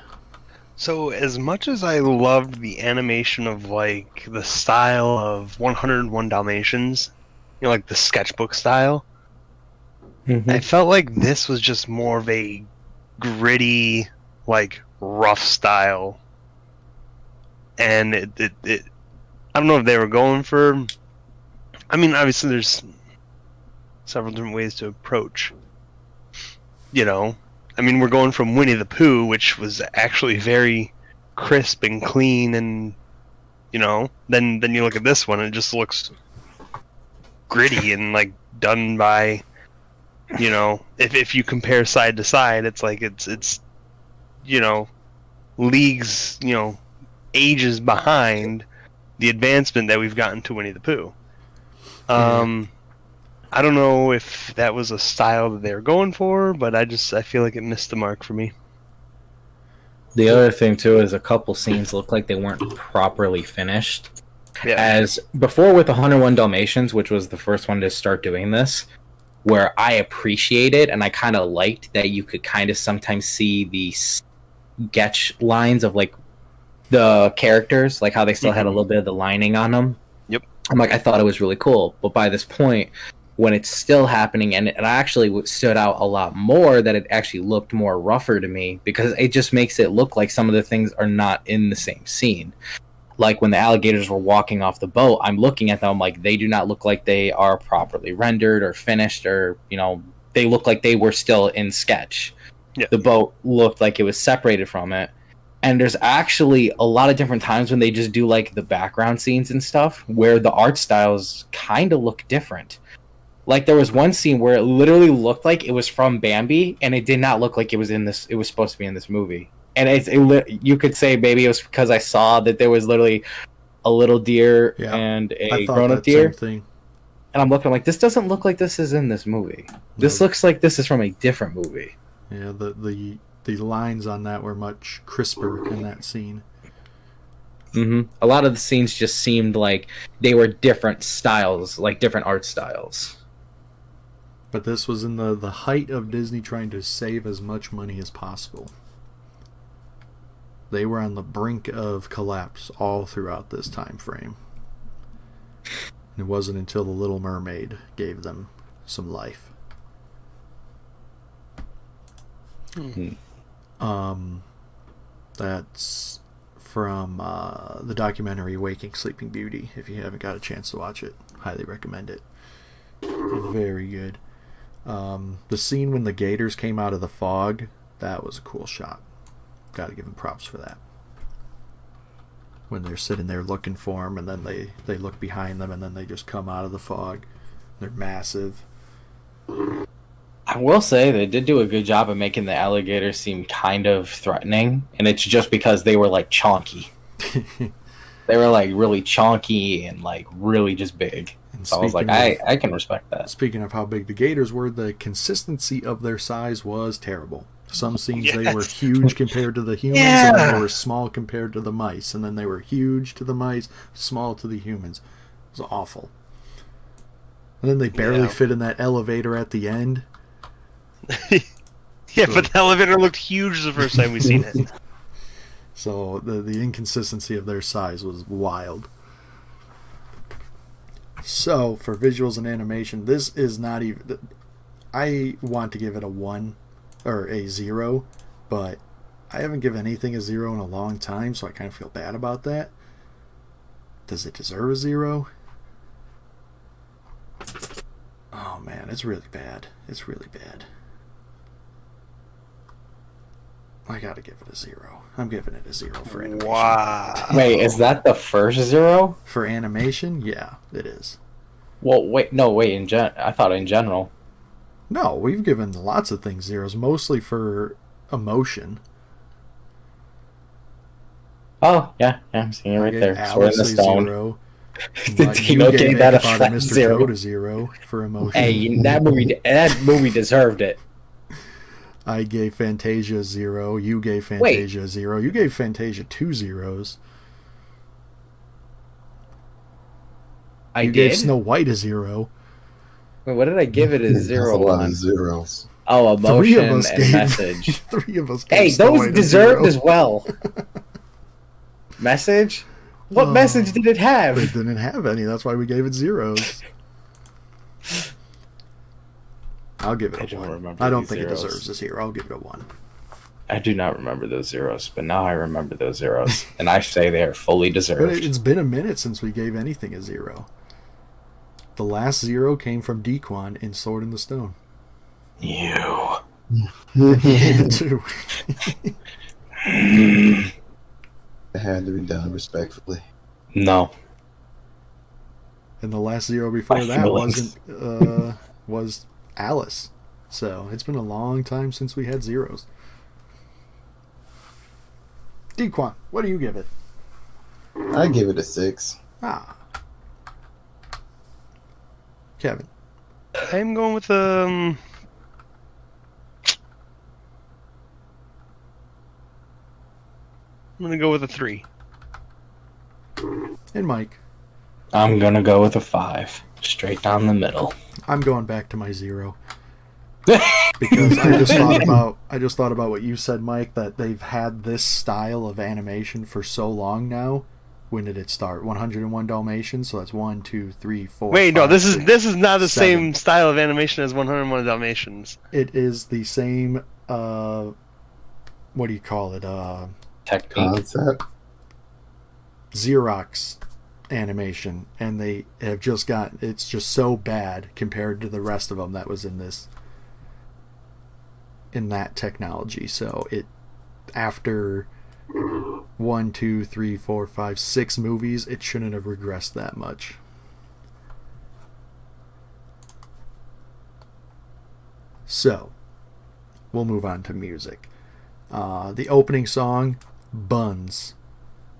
So as much as I loved the animation of like the style of 101 Dalmatians, like the sketchbook style, I felt like this was just more of a gritty, like rough style. And it I don't know if they were going for. I mean, obviously there's several different ways to approach. You know, I mean, we're going from Winnie the Pooh, which was actually very crisp and clean, and you know, then you look at this one, and it just looks gritty and like done by, you know, if you compare side to side, it's like it's you know, leagues, you know, ages behind the advancement that we've gotten to Winnie the Pooh. I don't know if that was a style that they were going for, but I feel like it missed the mark for me. The other thing too is a couple scenes look like they weren't properly finished. Yeah. As before with the 101 Dalmatians, which was the first one to start doing this, where I appreciated and I kind of liked that you could kind of sometimes see the sketch lines of like the characters, like how they still had a little bit of the lining on them. Yep. I'm like, I thought it was really cool, but by this point, when it's still happening, and it actually stood out a lot more, that it actually looked more rougher to me, because it just makes it look like some of the things are not in the same scene. Like when the alligators were walking off the boat, I'm looking at them, I'm like, they do not look like they are properly rendered or finished, or, you know, they look like they were still in sketch. Yeah. The boat looked like it was separated from it. And there's actually a lot of different times when they just do like the background scenes and stuff where the art styles kind of look different. Like there was one scene where it literally looked like it was from Bambi, and it did not look like it was in this. It was supposed to be in this movie, and you could say maybe it was because I saw that there was literally a little deer and a grown-up deer, thing. and I'm looking, I'm like, this doesn't look like this is in this movie. This looks like this is from a different movie. Yeah, the lines on that were much crisper in that scene. Mm-hmm. A lot of the scenes just seemed like they were different styles, like different art styles. But this was in the height of Disney trying to save as much money as possible. They were on the brink of collapse all throughout this time frame. And it wasn't until The Little Mermaid gave them some life. That's from the documentary Waking Sleeping Beauty. If you haven't got a chance to watch it, highly recommend it. Very good. The scene when the gators came out of the fog, that was a cool shot. Gotta give them props for that. When they're sitting there looking for them, and then they look behind them, and then they just come out of the fog. They're massive. I will say they did do a good job of making the alligators seem kind of threatening, and it's just because they were like chonky. They were like really chonky and like really just big. So I was like, I can respect that. Speaking of how big the gators were, the consistency of their size was terrible. Some scenes they were huge compared to the humans, and then they were small compared to the mice, and then they were huge to the mice, small to the humans. It was awful. And then they barely fit in that elevator at the end. But the elevator looked huge the first time we seen it. So the inconsistency of their size was wild. So for visuals and animation, this is not even... I want to give it a 1 or a 0, but I haven't given anything a 0 in a long time, so I kind of feel bad about that. Does it deserve a 0? Oh man, it's really bad. It's really bad. I gotta give it a 0. I'm giving it a 0 for animation. Wow. Wait, is that the first 0? For animation? Yeah, it is. Well, wait, I thought in general. No, we've given lots of things 0s, mostly for emotion. Oh, yeah, I'm seeing it right there. Sword in the Stone. 0. Did Tino gave that a flat Mr. 0? Toad a 0 for emotion. Hey, that movie deserved it. I gave Fantasia 0. You gave Fantasia 0. You gave Fantasia 2 zeros. You gave Snow White a 0. Wait, what did I give it a 0 a lot on? of zeros. Oh, emotion and message. 3 of us gave Hey, Snow those White a deserved 0. as well. Message? What message did it have? It didn't have any. That's why we gave it 0s. I'll give it a 1. I don't think it deserves a 0. I'll give it a 1. I do not remember those 0s, but now I remember those 0s, and I say they are fully deserved. But it's been a minute since we gave anything a 0. The last 0 came from Dequan in Sword in the Stone. You. He gave it 2. It had to be done respectfully. No. And the last 0 before My that feelings. was Alice. So it's been a long time since we had 0s. Dequan, what do you give it? I give it a 6. Ah. Kevin. I'm going with I'm gonna go with a 3. And Mike. I'm gonna go with a 5. Straight down the middle. I'm going back to my 0. Because I just thought about what you said, Mike, that they've had this style of animation for so long now. When did it start? 101 Dalmatians, so that's 1, 2, 3, 4. Wait, no, 5, this is 6, this is not the 7. same style of animation as 101 Dalmatians. It is the same. What do you call it? Technique. Concept. Xerox animation, and they have just got. It's just so bad compared to the rest of them that was in that technology. So it after 1, 2, 3, 4, 5, 6 movies, it shouldn't have regressed that much. So, we'll move on to music. The opening song, Buns.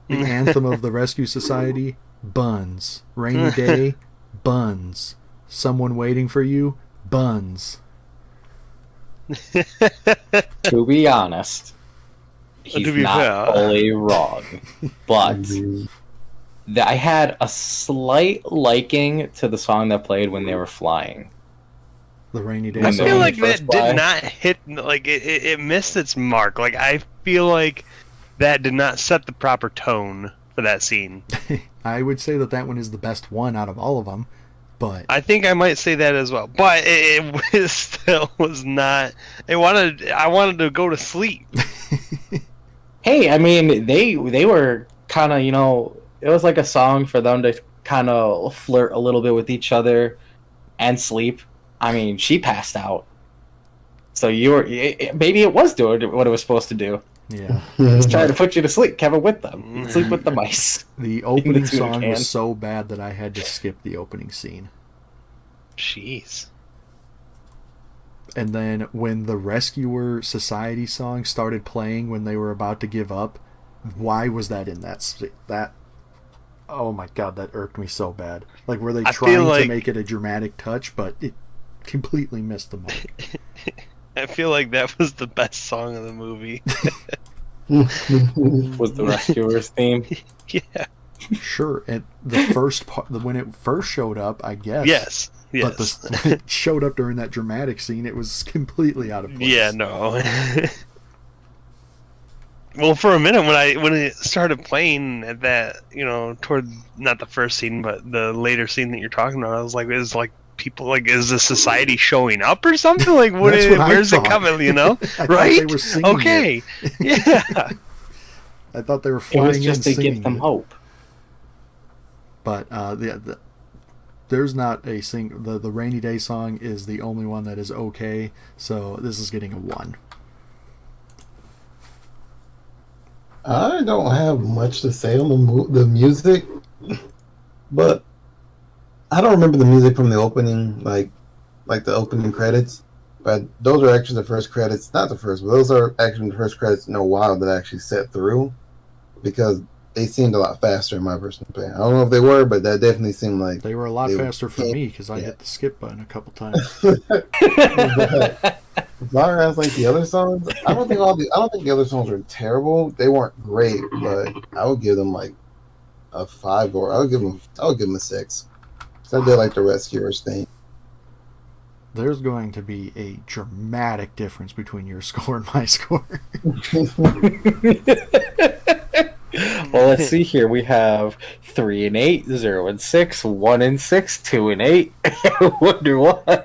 The anthem of the Rescue Society, Buns. Rainy Day, Buns. Someone Waiting for You, Buns. To be honest, he's To be not fair. fully wrong. But I had a slight liking to the song that played when they were flying. The Rainy Day I When song. they feel were like first that did fly. not hit, like, it missed its mark. Like, I feel like that did not set the proper tone for that scene. I would say that one is the best one out of all of them, but I think I might say that as well. But it still was not. I wanted to go to sleep. Hey, I mean, they were kind of, it was like a song for them to kind of flirt a little bit with each other and sleep. I mean, she passed out. So maybe it was doing what it was supposed to do. yeah. It's trying to put you to sleep, Kevin, with them. Sleep with the mice. The opening tuna song can. was so bad that I had to skip the opening scene. Jeez. And then when the Rescuer Society song started playing when they were about to give up, why was that in that? Oh my god, that irked me so bad. Like, were they I trying feel to like- make it a dramatic touch, but it completely missed the mark. I feel like that was the best song of the movie. Was the Rescuers theme? Yeah. Sure, and the first part, when it first showed up, I guess. Yes. But Yes. when it showed up during that dramatic scene, it was completely out of place. Yeah. No. Well, for a minute when it started playing at that, toward not the first scene, but the later scene that you're talking about, I was like, is like people like, is the society showing up or something? Like, That's what I where's it thought. coming? I thought Right? they were singing Okay. Yeah. I thought they were It flying was just in to singing give them it. hope. But there's not a the Rainy Day song is the only one that is okay, so this is getting a 1. I don't have much to say on the music, but I don't remember the music from the opening, like the opening credits. But those are actually the first credits, not the first, but those are actually the first credits in a while that I actually set through, because they seemed a lot faster in my personal opinion. I don't know if they were, but that definitely seemed like They were a lot They- faster for me because I yeah. hit the skip button a couple times. As far as like the other songs, I don't think the other songs were terrible. They weren't great, but I would give them like a 5, or I would give them a 6. So I did like the Rescuers thing. There's going to be a dramatic difference between your score and my score. Well, let's see here. We have 3 and 8, 0 and 6, 1 and 6, 2 and 8. I wonder why.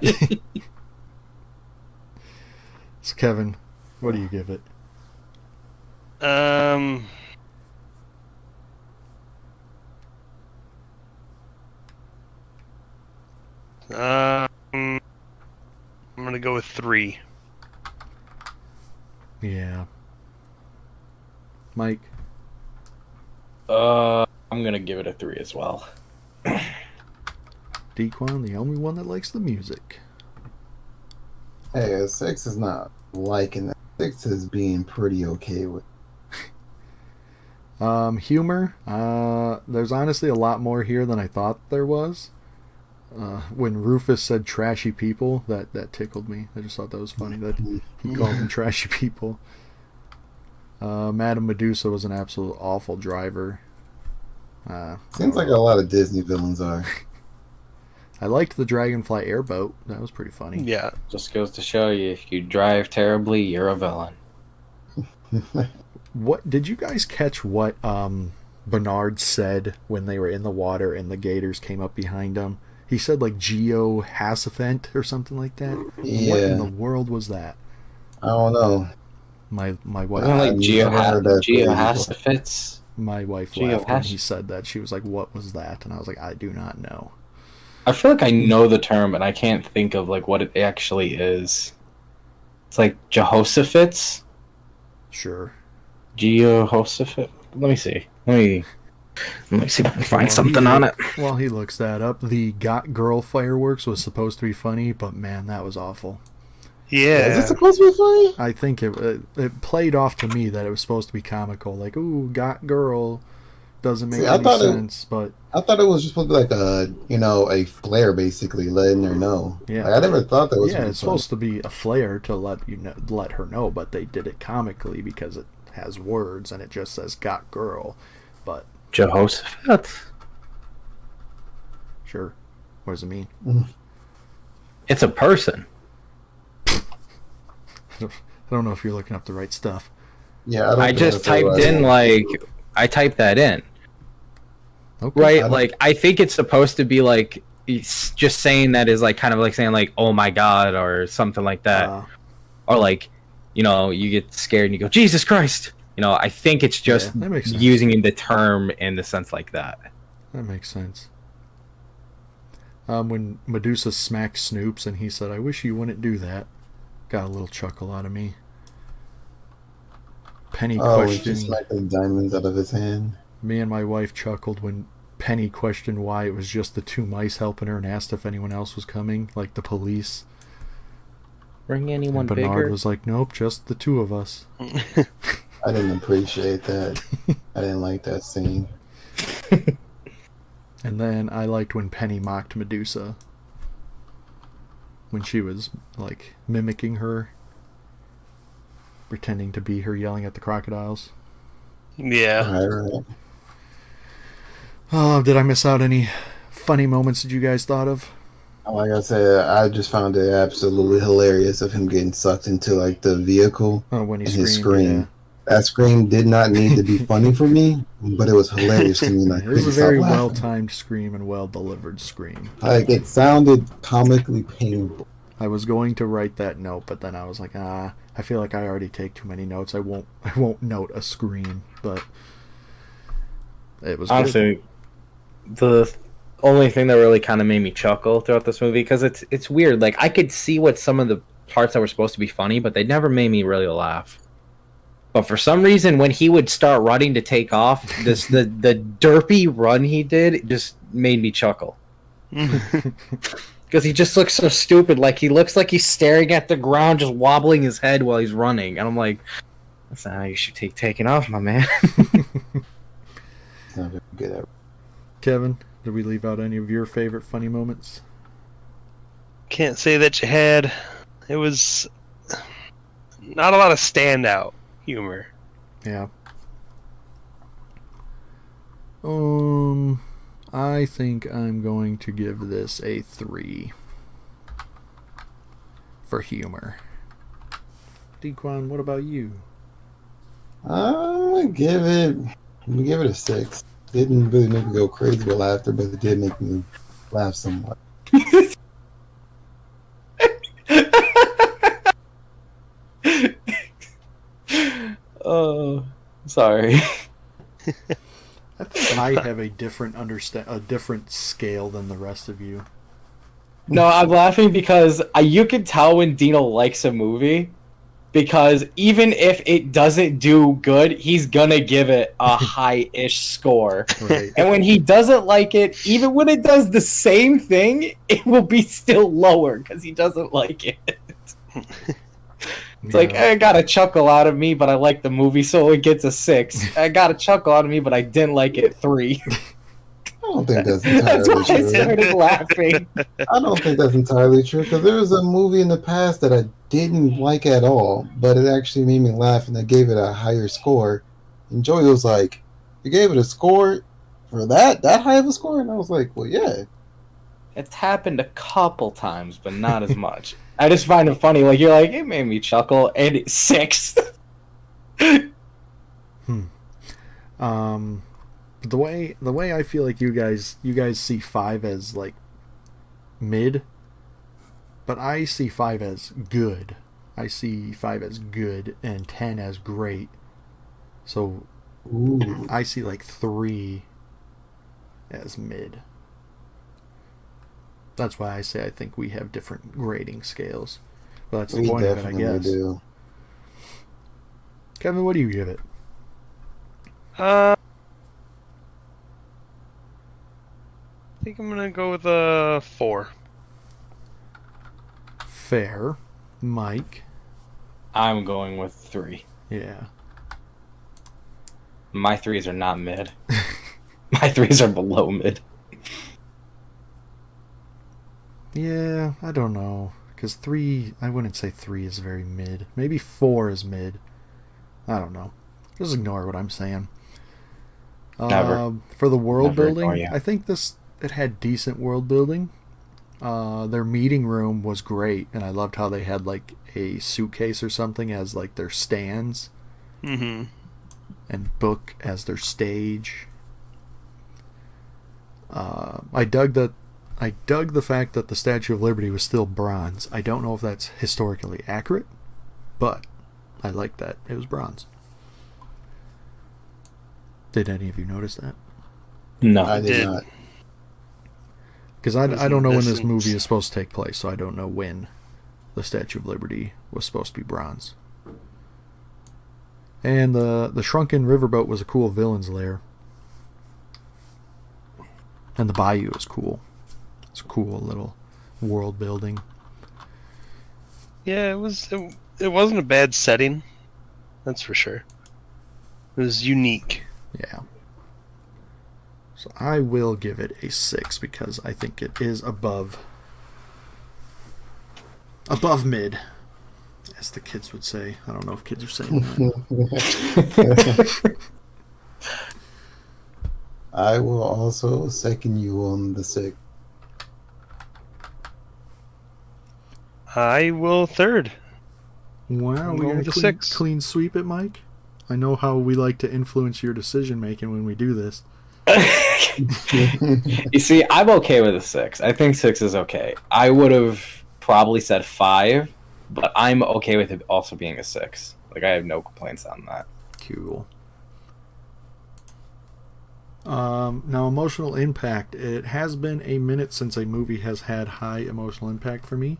So Kevin, what do you give it? I'm gonna go with 3. Yeah. Mike? I'm gonna give it a 3 as well. Dequan, the only one that likes the music. Hey, a 6 is not liking that. 6 is being pretty okay with. Humor. There's honestly a lot more here than I thought there was. When Rufus said trashy people, that tickled me. I just thought that was funny that he called them trashy people. Madame Medusa was an absolute awful driver. Seems like a lot of Disney villains are. I liked the Dragonfly airboat. That was pretty funny. Yeah. Just goes to show you, if you drive terribly, you're a villain. What did you guys catch? What Bernard said when they were in the water and the gators came up behind them? He said like Geo Hassifant or something like that. Yeah. What in the world was that? I don't know. My wife. Wasn't it like Geo Geohassifits? My wife laughed when he said that. She was like, "What was that?" And I was like, "I do not know." I feel like I know the term, but I can't think of like what it actually is. It's like Jehoshaphat's? Sure. Geohoshaphat? Let me see. Let me see if I can find something on it. While he looks that up, the Got Girl fireworks was supposed to be funny, but man, that was awful. Yeah. Is it supposed to be funny? I think it played off to me that it was supposed to be comical, like "Ooh, Got Girl." Doesn't make any sense, but I thought it was just supposed to be like a flare, basically letting her know. Yeah, like, I never thought that was. Yeah, it's supposed to be a flare to let her know, but they did it comically because it has words and it just says "Got Girl," but Jehoshaphat? sure. What does it mean? It's a person. I don't know if you're looking up the right stuff. Yeah, I just typed in like I typed that in. Okay. Right, like I think it's supposed to be like just saying that is like kind of like saying like "oh my god" or something like that, or like you get scared and you go "Jesus Christ." I think it's just using the term in the sense like that. That makes sense. When Medusa smacked Snoops and he said, "I wish you wouldn't do that," got a little chuckle out of me. Penny questioned. When she smacked the diamonds out of his hand. Me and my wife chuckled when Penny questioned why it was just the 2 mice helping her and asked if anyone else was coming, like the police. Bring anyone and Bernard bigger? was like, "Nope, just the 2 of us." I didn't appreciate that. I didn't like that scene. And then I liked when Penny mocked Medusa. When she was, like, mimicking her. Pretending to be her yelling at the crocodiles. Yeah. Right. Oh, did I miss out any funny moments that you guys thought of? Like I said, I just found it absolutely hilarious of him getting sucked into like the vehicle when he and screamed, his scream. Yeah. That scream did not need to be funny for me, but it was hilarious to me. Like, it was a very well-timed scream and well-delivered scream. Like it sounded comically painful. I was going to write that note, but then I was like, I feel like I already take too many notes. I won't note a scream, but it was honestly good. The only thing that really kind of made me chuckle throughout this movie, because it's weird. Like I could see what some of the parts that were supposed to be funny, but they never made me really laugh. But for some reason, when he would start running to take off, the derpy run he did just made me chuckle. Because he just looks so stupid. Like he looks like he's staring at the ground, just wobbling his head while he's running. And I'm like, that's not how you should taking off, my man. Not very good at. Kevin, did we leave out any of your favorite funny moments? Can't say that you had. It was not a lot of standout humor. Yeah. I think I'm going to give this a 3 for humor. Dequan, what about you? I'm gonna give it a 6. Didn't really make me go crazy with laughter, but it did make me laugh somewhat. Oh, sorry. I think I have a different scale than the rest of you. No, I'm laughing because you can tell when Dino likes a movie because even if it doesn't do good, he's gonna give it a high-ish score. Right. And when he doesn't like it, even when it does the same thing, it will be still lower because he doesn't like it. It's like, I got a chuckle out of me, but I like the movie, so it gets a 6. I got a chuckle out of me, but I didn't like it, 3. I don't think that's That's why entirely I true. started laughing. I don't think that's entirely true because there was a movie in the past that I didn't like at all, but it actually made me laugh, and I gave it a higher score. And Joey was like, "You gave it a score for that high of a score?" And I was like, "Well, yeah." It's happened a couple times, but not as much. I just find it funny. Like, you're like, it made me chuckle, and it's 6. The way I feel like you guys see 5 as like mid, but I see 5 as good. I see 5 as good and 10 as great. So Ooh. I see like 3 as mid. That's why I say I think we have different grading scales. Well, that's the We point of it, I definitely guess. do. Kevin, what do you give it? I think I'm gonna go with a 4. Fair. Mike. I'm going with 3. Yeah. My 3s are not mid. My 3s are below mid. Yeah, I don't know. Because 3, I wouldn't say 3 is very mid. Maybe 4 is mid. I don't know. Just ignore what I'm saying. Never. For the world Never ignore building, you. I think it had decent world building. Their meeting room was great, and I loved how they had like a suitcase or something as like their stands, Mm-hmm. and book as their stage. I dug the fact that the Statue of Liberty was still bronze. I don't know if that's historically accurate, but I like that it was bronze. Did any of you notice that? No. I did Did. not. Because I Was don't know when this distance. movie is supposed to take place, so I don't know when the Statue of Liberty was supposed to be bronze. And the shrunken riverboat was a cool villain's lair. And the bayou is cool. It's a cool little world building. Yeah, it wasn't a bad setting. That's for sure. It was unique. Yeah. So I will give it a 6 because I think it is above mid, as the kids would say. I don't know if kids are saying that. I will also second you on the 6. I will third. Wow, I'm we're going going with to a 6. clean sweep it, Mike? I know how we like to influence your decision making when we do this. You see, I'm okay with a 6. I think 6 is okay. I would have probably said 5, but I'm okay with it also being a 6. Like, I have no complaints on that. Cool. Now, emotional impact. It has been a minute since a movie has had high emotional impact for me.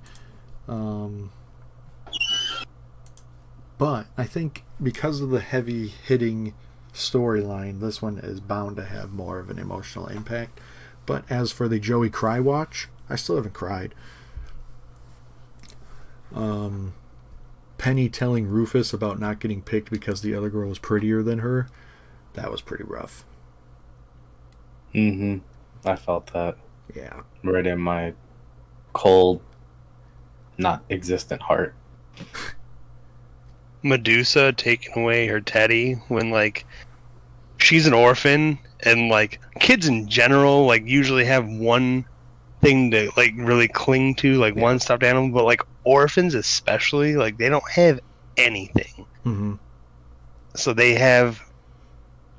But I think because of the heavy hitting storyline, this one is bound to have more of an emotional impact. But as for the Joey cry watch, I still haven't cried. Penny telling Rufus about not getting picked because the other girl was prettier than her, that was pretty rough. Mm-hmm. I felt that Yeah. right in my cold, not existent heart. Medusa taking away her teddy when like she's an orphan, and like kids in general like usually have one thing to like really cling to, like one stuffed animal, but like orphans especially, like they don't have anything. Mm-hmm. So they have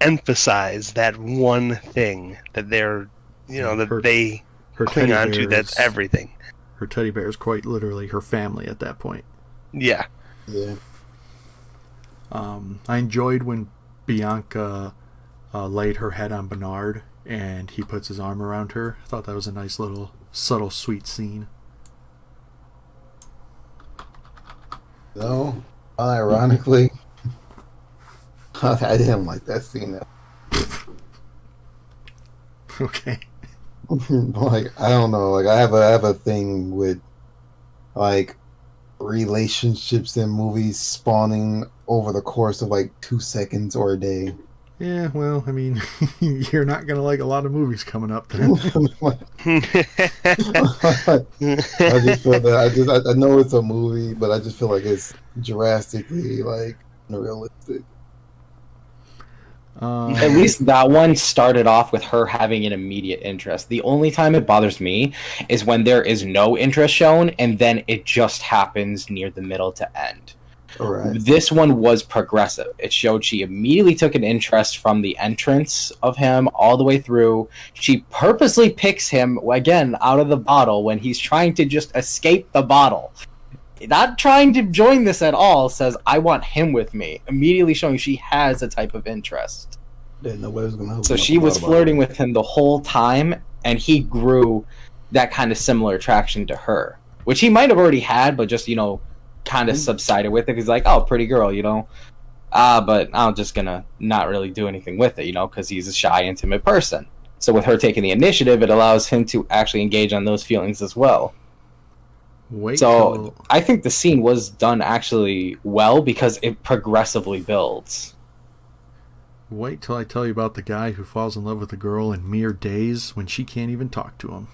emphasized that one thing that they're, that they Her cling teddy on to. bear That's is- everything. Her teddy bear is quite literally her family at that point. Yeah. Yeah. I enjoyed when Bianca laid her head on Bernard and he puts his arm around her. I thought that was a nice little subtle sweet scene. No, unironically, I didn't like that scene. Okay. Like I don't know. Like I have a thing with like relationships in movies spawning over the course of like 2 seconds or a day. Yeah, well, I mean, you're not gonna like a lot of movies coming up then. I just feel that I know it's a movie, but I just feel like it's drastically like unrealistic. At least that one started off with her having an immediate interest. The only time it bothers me is when there is no interest shown and then it just happens near the middle to end. All right. This one was progressive. It showed she immediately took an interest from the entrance of him all the way through. She purposely picks him, again, out of the bottle when he's trying to just escape the bottle. Not trying to join this at all, says, I want him with me. Immediately showing she has a type of interest. Didn't know what was gonna So she was flirting with him the whole time, and he grew that kind of similar attraction to her. Which he might have already had, but just, kind of subsided with it. He's like, oh, pretty girl, but I'm just gonna not really do anything with it, because he's a shy, intimate person. So with her taking the initiative, it allows him to actually engage on those feelings as well. I think the scene was done actually well because it progressively builds. Wait till I tell you about the guy who falls in love with a girl in mere days when she can't even talk to him.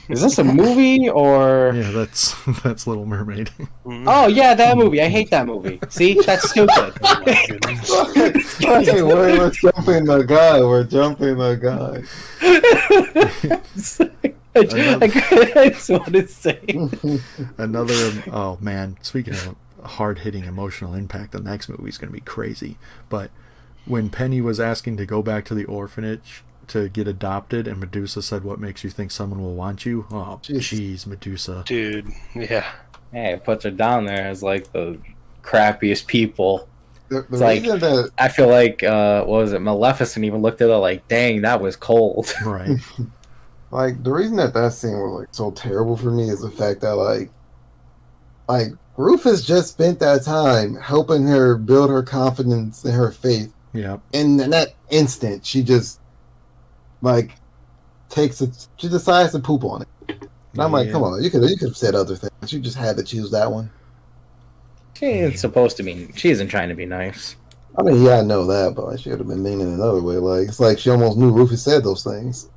Is this a movie or? Yeah, that's Little Mermaid. Oh yeah, that movie. I hate that movie. See, that's stupid. Okay, we're jumping the guy. We're jumping the guy. I just want to say Oh man, speaking of hard-hitting emotional impact, the next movie is going to be crazy. But when Penny was asking to go back to the orphanage to get adopted, and Medusa said, "What makes you think someone will want you?" Oh, jeez, Medusa. Dude, yeah. Hey, it puts her down there as like the crappiest people. It's like, I feel like what was it? Maleficent even looked at her like, "Dang, that was cold." Right. Like the reason that scene was like so terrible for me is the fact that like Rufus just spent that time helping her build her confidence and her faith. Yeah. And in that instant, she just like she decides to poop on it. And I'm like, come on, you could have said other things. You just had to choose that one. She ain't supposed to be. She isn't trying to be nice. I mean, yeah, I know that, but like, she would have been mean in another way. Like it's like she almost knew Rufus said those things.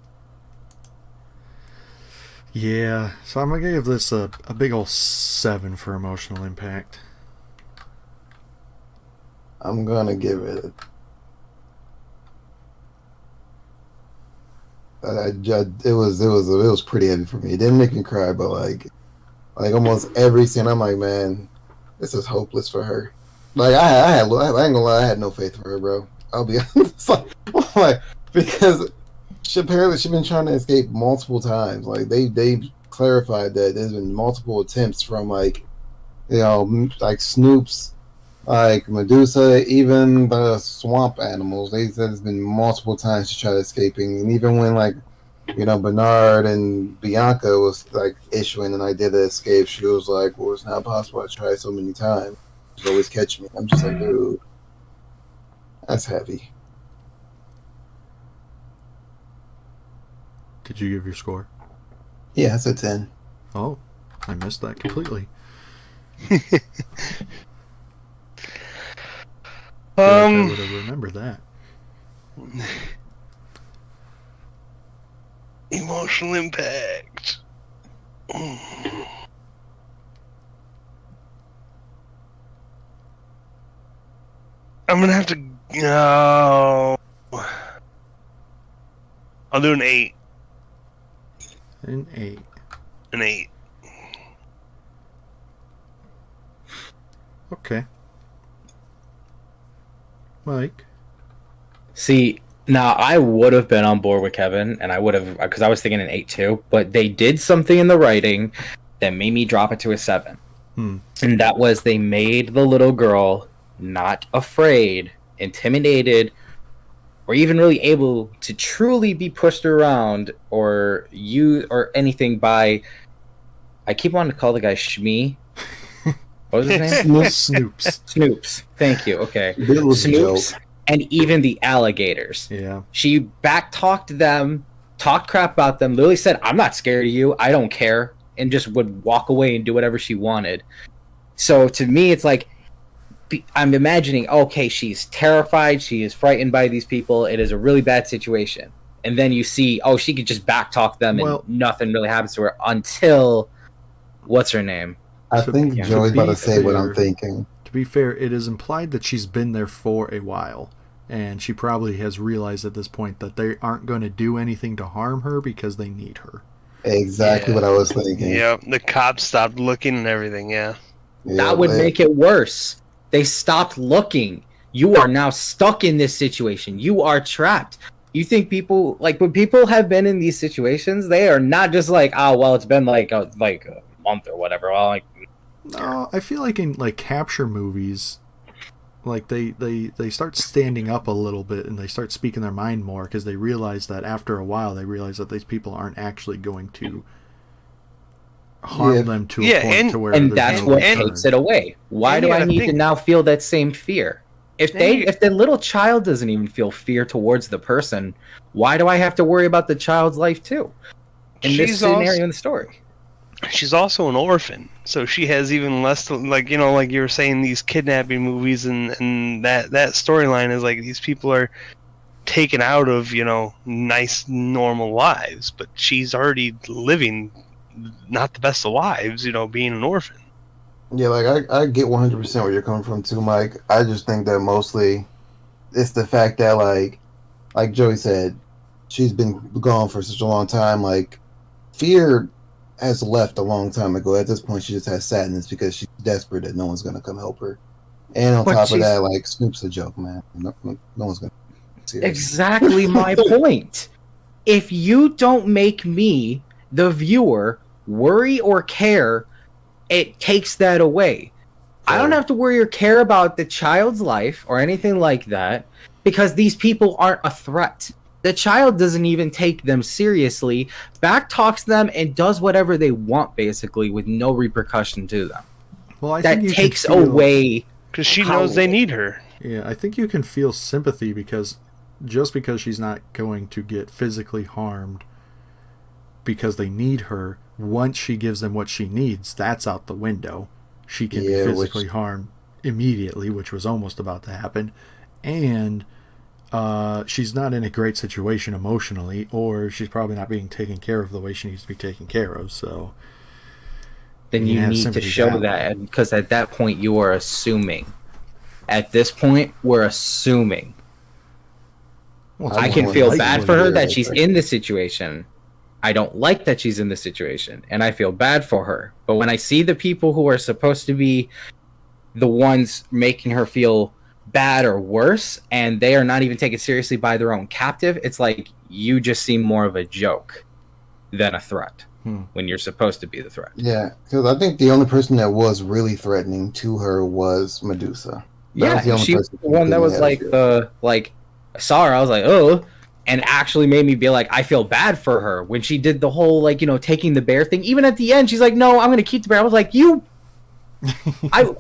Yeah, so I'm gonna give this a big ol' 7 for emotional impact. I'm gonna give it. It was pretty heavy for me. It didn't make me cry, but like almost every scene, I'm like, man, this is hopeless for her. Like I ain't gonna lie, I had no faith for her, bro. I'll be honest, because apparently she's been trying to escape multiple times. Like they clarified that there's been multiple attempts from like Snoop's, like Medusa, even the swamp animals. They said it's been multiple times to try escaping, and even when Bernard and Bianca was like issuing an idea to escape, she was like, "Well, it's not possible. I tried so many times. She always catch me." I'm just like, dude, that's heavy. Did you give your score? Yeah, that's a 10. Oh, I missed that completely. I would have remembered that. Emotional impact. I'm gonna have to. No. I'll do an 8. An 8. An 8. Okay. Mike? See, now I would have been on board with Kevin, and I would have, because I was thinking an 8 too, but they did something in the writing that made me drop it to a 7. And that was they made the little girl not afraid, intimidated, or even really able to truly be pushed around or anything by, I keep wanting to call the guy Shmi, What was his name? Snoops. Snoops. Thank you. Okay. It was a Snoops joke. and even the alligators. Yeah. She back-talked them, talked crap about them, literally said, I'm not scared of you, I don't care, and just would walk away and do whatever she wanted. So to me, it's like, I'm imagining, okay, she's terrified, she is frightened by these people, it is a really bad situation. And then you see, oh, she could just back-talk them and nothing really happens to her until, what's her name? I think to Joey's about be to say what I'm fair- thinking. To be fair, it is implied that she's been there for a while, and she probably has realized at this point that they aren't going to do anything to harm her because they need her. Exactly what I was thinking. Yep, the cops stopped looking and everything, yeah. That would make it worse. They stopped looking. You are now stuck in this situation. You are trapped. You think people, like, when people have been in these situations, they are not just like, oh, well, it's been like a month or whatever. Well, like, No, I feel like in like capture movies, like they start standing up a little bit and they start speaking their mind more because they realize that after a while they realize that these people aren't actually going to harm them to a point to where and there's that's no what return. takes it away. Why And do you I gotta need to think- now feel that same fear? If the little child doesn't even feel fear towards the person, why do I have to worry about the child's life too? In this scenario in the story. She's also an orphan, so she has even less to, like you were saying, these kidnapping movies and that storyline is like these people are taken out of nice normal lives, but she's already living not the best of lives, being an orphan. Yeah, like I get 100% where you're coming from too, Mike. I just think that mostly it's the fact that like Joey said, she's been gone for such a long time. Like fear has left a long time ago. At this point, she just has sadness because she's desperate that no one's gonna come help her. And on But top of she's- that, like Snoop's a joke, man. No one's gonna. Seriously. Exactly my point. If you don't make me, the viewer, worry or care, it takes that away. I don't have to worry or care about the child's life or anything like that because these people aren't a threat. The child doesn't even take them seriously, backtalks them, and does whatever they want basically with no repercussion to them. Well, I That think you takes can feel, away. Because she How- knows they need her. Yeah, I think you can feel sympathy because just because she's not going to get physically harmed because they need her, once she gives them what she needs, that's out the window. She can be physically harmed immediately, which was almost about to happen, and she's not in a great situation emotionally, or she's probably not being taken care of the way she needs to be taken care of. So Then you have need to sympathy show that that because at that point you are assuming. At this point, we're assuming. Well, I it's can more feel likely bad for her that that she's in this situation. I don't like that she's in this situation, and I feel bad for her. But when I see the people who are supposed to be the ones making her feel bad or worse, and they are not even taken seriously by their own captive, it's like you just seem more of a joke than a threat when you're supposed to be the threat. Yeah, because I think the only person that was really threatening to her was Medusa. That was the only She was person the who one that didn't was have like fear. I saw her, I was like, oh, and actually made me be like, I feel bad for her when she did the whole taking the bear thing. Even at the end, she's like, no, I'm gonna keep the bear. I was like, you.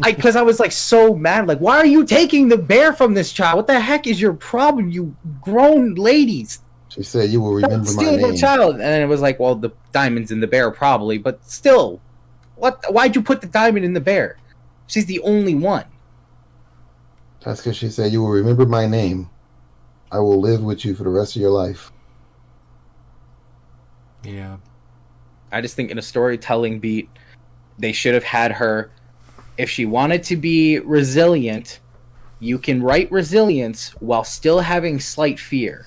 Because I was like so mad, like, why are you taking the bear from this child? What the heck is your problem, you grown ladies? She said, "You will Don't remember my steal the name." child. And then it was like, well, the diamond's in the bear probably, but still, what? Why'd you put the diamond in the bear? She's the only one. That's because she said, "You will remember my name. I will live with you for the rest of your life." Yeah. I just think in a storytelling beat, they should have had her. If she wanted to be resilient, you can write resilience while still having slight fear.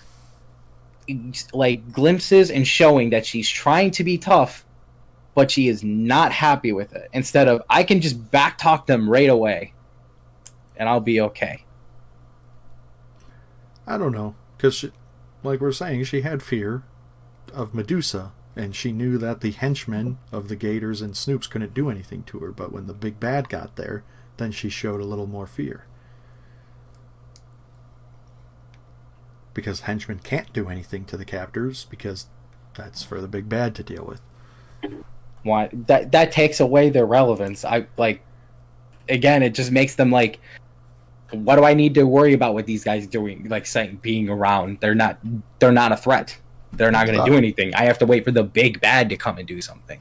Like glimpses and showing that she's trying to be tough, but she is not happy with it. Instead of, I can just backtalk them right away, and I'll be okay. I don't know, because like we're saying, she had fear of Medusa, and she knew that the henchmen of the Gators and Snoops couldn't do anything to her, but when the big bad got there, then she showed a little more fear. Because henchmen can't do anything to the captors, because that's for the big bad to deal with. Why that takes away their relevance. again, it just makes them like, what do I need to worry about what these guys doing? Like saying being around, they're not a threat. They're not going to do anything. I have to wait for the big bad to come and do something.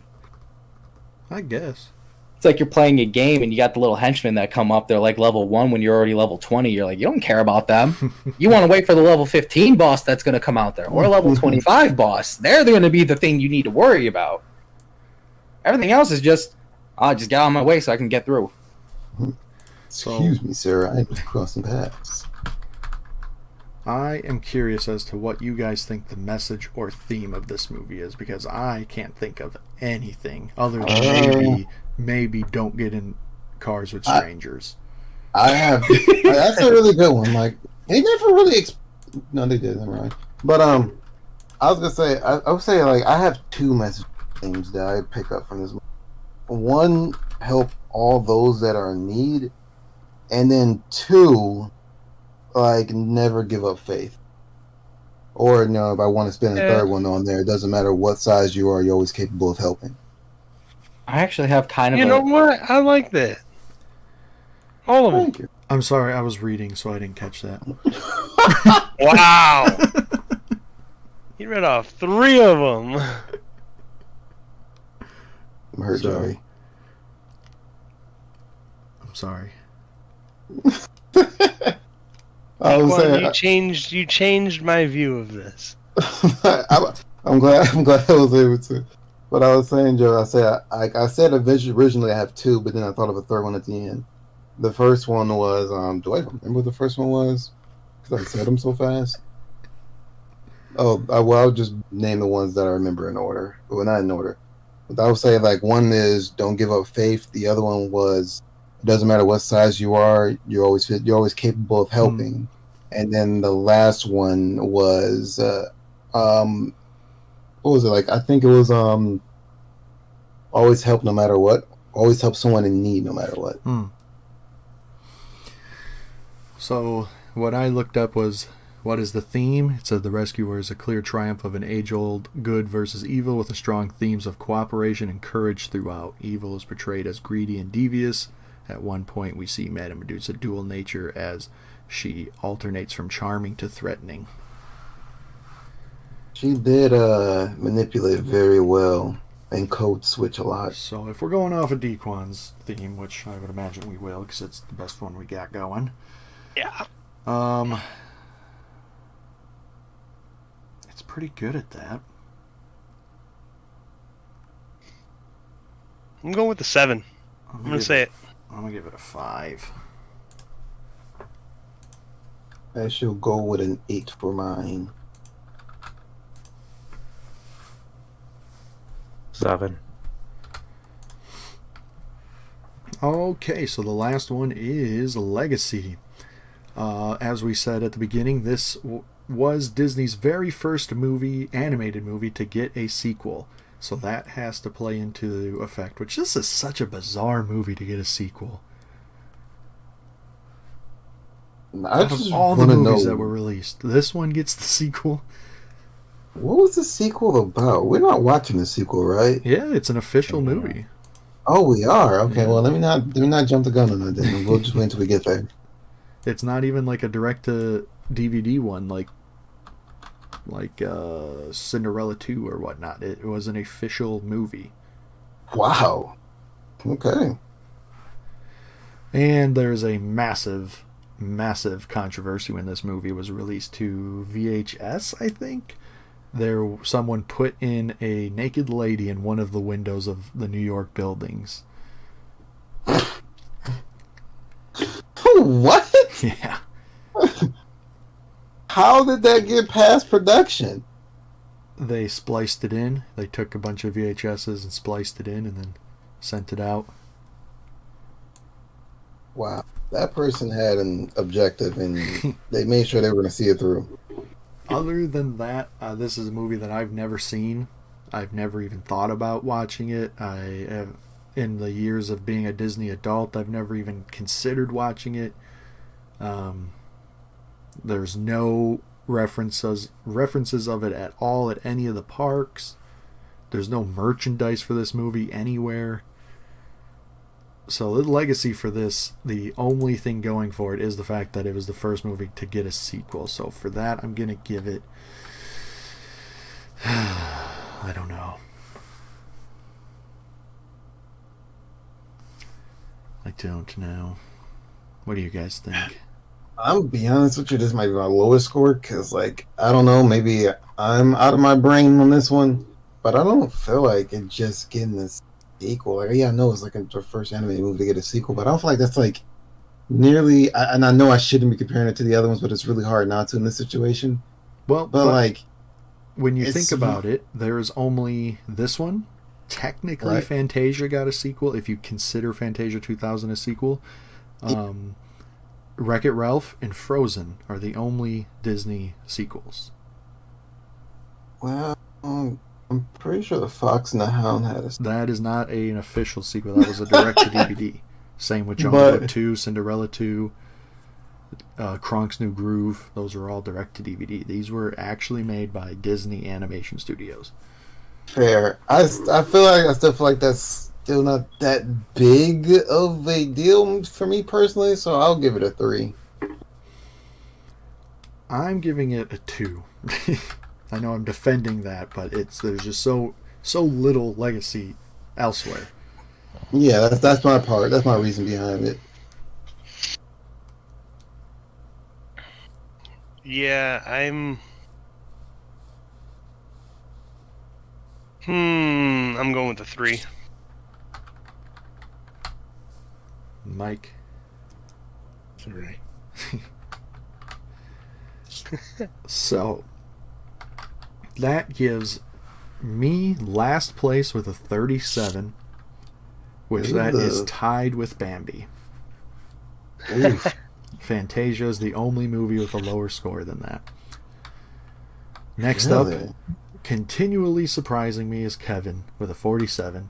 I guess. It's like you're playing a game and you got the little henchmen that come up. They're like level 1 when you're already level 20. You're like, you don't care about them. You want to wait for the level 15 boss that's going to come out there, or level 25 boss. They're going to be the thing you need to worry about. Everything else is just get out of my way so I can get through. Excuse me, sir. I was crossing paths. I am curious as to what you guys think the message or theme of this movie is, because I can't think of anything other than maybe don't get in cars with strangers. I have. That's a really good one. Like, they never really. No, they did. Never mind. But I was gonna say. I would say like I have two message themes that I pick up from this movie. One, help all those that are in need, and then two, like never give up faith. Or no, if I want to spend a third one on there, it doesn't matter what size you are, you're always capable of helping. I actually have kind of. You know what? I like that. All of them. Thank you. I'm sorry, I was reading, so I didn't catch that. Wow. You read off 3 of them. I'm hurt, Joey. I'm sorry. I was saying, you changed my view of this. I'm glad I was able to. But I was saying, Joe, I said originally I have 2, but then I thought of a third one at the end. The first one was, do I remember what the first one was? Because I said them so fast. Oh, I'll just name the ones that I remember in order. Well, not in order. But I would say, like, one is don't give up faith. The other one was it doesn't matter what size you are, you're always capable of helping. And then the last one was, what was it? Like, I think it was, always help no matter what. Always help someone in need no matter what. So what I looked up was, what is the theme? It said the rescuer is a clear triumph of an age-old good versus evil with a strong themes of cooperation and courage throughout. Evil is portrayed as greedy and devious. At one point we see Madame Medusa dual nature as she alternates from charming to threatening. She did manipulate very well and code switch a lot. So if we're going off of Dequan's theme, which I would imagine we will because it's the best one we got going. Yeah. It's pretty good at that. I'm going with the 7. I'm going to say it. I'm going to give it a 5. I shall go with an 8 for mine. 7. Okay, so the last one is Legacy. As we said at the beginning, this was Disney's very first animated movie to get a sequel. So that has to play into effect, which this is such a bizarre movie to get a sequel. I just all the movies that were released, this one gets the sequel. What was the sequel about? We're not watching the sequel, right? Yeah, it's an official movie. Oh, we are? Okay, yeah. Well, let me not jump the gun on that then. We'll just wait until we get there. It's not even like a direct-to-DVD one like Cinderella 2 or whatnot. It was an official movie. Wow. Okay. And there's a massive controversy when this movie was released to VHS, I think. Someone put in a naked lady in one of the windows of the New York buildings. What? Yeah. How did that get past production? They spliced it in. They took a bunch of VHSs and spliced it in and then sent it out. Wow. That person had an objective and they made sure they were going to see it through. Other than that, this is a movie that I've never seen. I've never even thought about watching it. I have, in the years of being a Disney adult, I've never even considered watching it. There's no references of it at all at any of the parks. There's no merchandise for this movie anywhere. So the legacy for this, the only thing going for it is the fact that it was the first movie to get a sequel. So for that, I'm gonna give it. I don't know. I don't know. What do you guys think? I'm gonna be honest with you, this might be my lowest score because, like, I don't know, maybe I'm out of my brain on this one, but I don't feel like it just getting this sequel. Like, yeah, I know it's like the first anime movie to get a sequel, but I don't feel like that's like nearly. And I know I shouldn't be comparing it to the other ones, but it's really hard not to in this situation. Well, But like, when you think about it, there's only this one. Technically, Right. Fantasia got a sequel, if you consider Fantasia 2000 a sequel. Wreck-It Ralph and Frozen are the only Disney sequels. well, I'm pretty sure the Fox and the Hound had a. That is not an official sequel. That was a direct-to-DVD. Same with Jungle Book 2, Cinderella 2, Kronk's New Groove. Those are all direct-to-DVD. These were actually made by Disney Animation Studios. Fair. I still feel like that's still not that big of a deal for me personally, so I'll give it a 3. I'm giving it a 2. I know I'm defending that, but there's just so little legacy elsewhere. Yeah, that's my part. That's my reason behind it. Yeah, I'm going with the 3. Mike. 3. So that gives me last place with a 37, which that is tied with Bambi. Oof. Fantasia is the only movie with a lower score than that. Next Really? up, continually surprising me, is Kevin with a 47.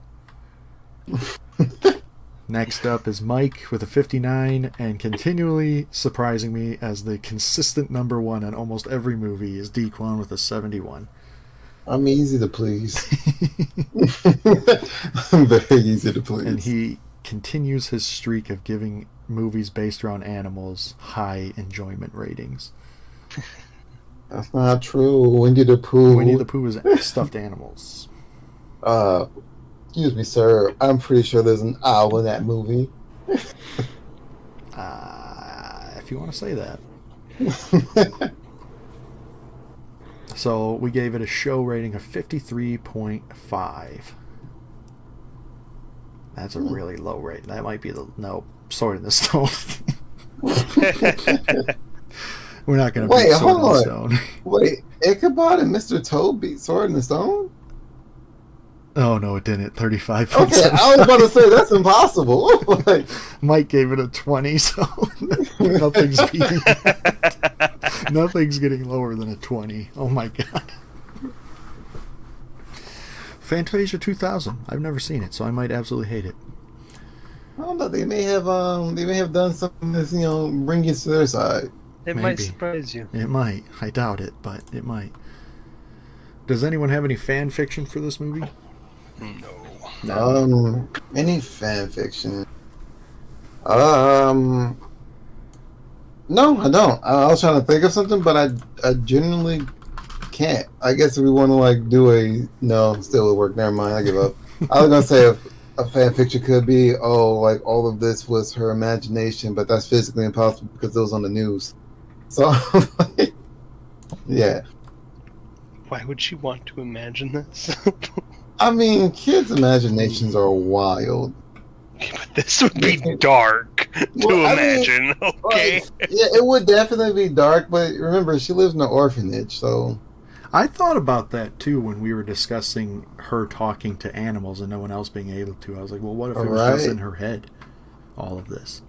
Next up is Mike with a 59, and continually surprising me as the consistent number one in almost every movie is Dequan with a 71. I'm easy to please. I'm very easy to please. And he continues his streak of giving movies based around animals high enjoyment ratings. That's not true. Winnie the Pooh. Winnie the Pooh is stuffed animals. Excuse me, sir. I'm pretty sure there's an owl in that movie. If you want to say that. So we gave it a show rating of 53.5. That's a really low rate. That might be Sword in the Stone. We're not going to beat Sword in the Stone. Wait, Ichabod and Mr. Toad beat Sword in the Stone? Oh, no, it didn't. 35. Okay, I was about to say, that's impossible. Like, Mike gave it a 20, so nothing's beating nothing's getting lower than a 20. Oh, my God. Fantasia 2000. I've never seen it, so I might absolutely hate it. I don't know. They may have done something that's, bring you to their side. It might surprise you. It might. I doubt it, but it might. Does anyone have any fan fiction for this movie? No. Any fan fiction? No, I don't. I was trying to think of something, but I genuinely can't. I guess if we want to do still would work. Never mind. I give up. I was gonna say a fan fiction could be all of this was her imagination, but that's physically impossible because it was on the news. So yeah. Why would she want to imagine this? I mean, kids' imaginations are wild. But this would be dark to imagine, okay? Yeah, it would definitely be dark, but remember, she lives in an orphanage, so... I thought about that, too, when we were discussing her talking to animals and no one else being able to. I was like, well, what if it was just in her head, all of this?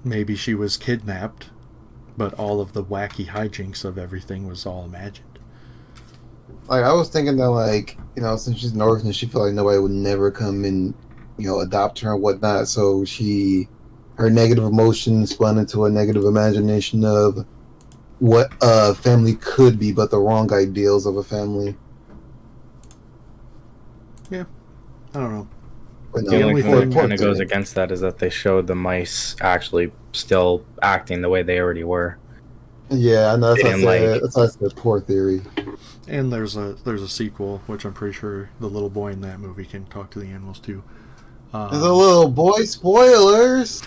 Maybe she was kidnapped, but all of the wacky hijinks of everything was all imagined. I was thinking that, since she's an orphan, she felt like nobody would never come and, adopt her and whatnot. So her negative emotions spun into a negative imagination of what a family could be, but the wrong ideals of a family. Yeah, I don't know. But The no, only only thing that thing- kind of goes against that is that they showed the mice actually still acting the way they already were. Yeah, I know. That's They why I didn't said. like- That's why I said poor theory. And there's a sequel, which I'm pretty sure the little boy in that movie can talk to the animals too. There's a little boy spoilers.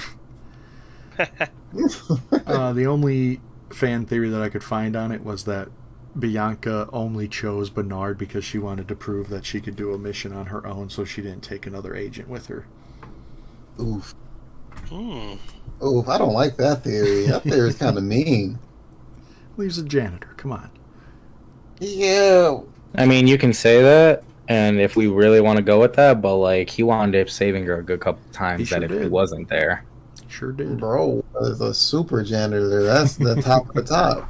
The only fan theory that I could find on it was that Bianca only chose Bernard because she wanted to prove that she could do a mission on her own, so she didn't take another agent with her. Oof. Hmm. Oof. I don't like that theory. That theory is kind of mean. Leaves a janitor. Come on. Yeah. I mean, you can say that, and if we really want to go with that, but like he wound up saving her a good couple times. He sure That if he did. wasn't there, Sure did. Bro, there's a super janitor. That's the top of the top.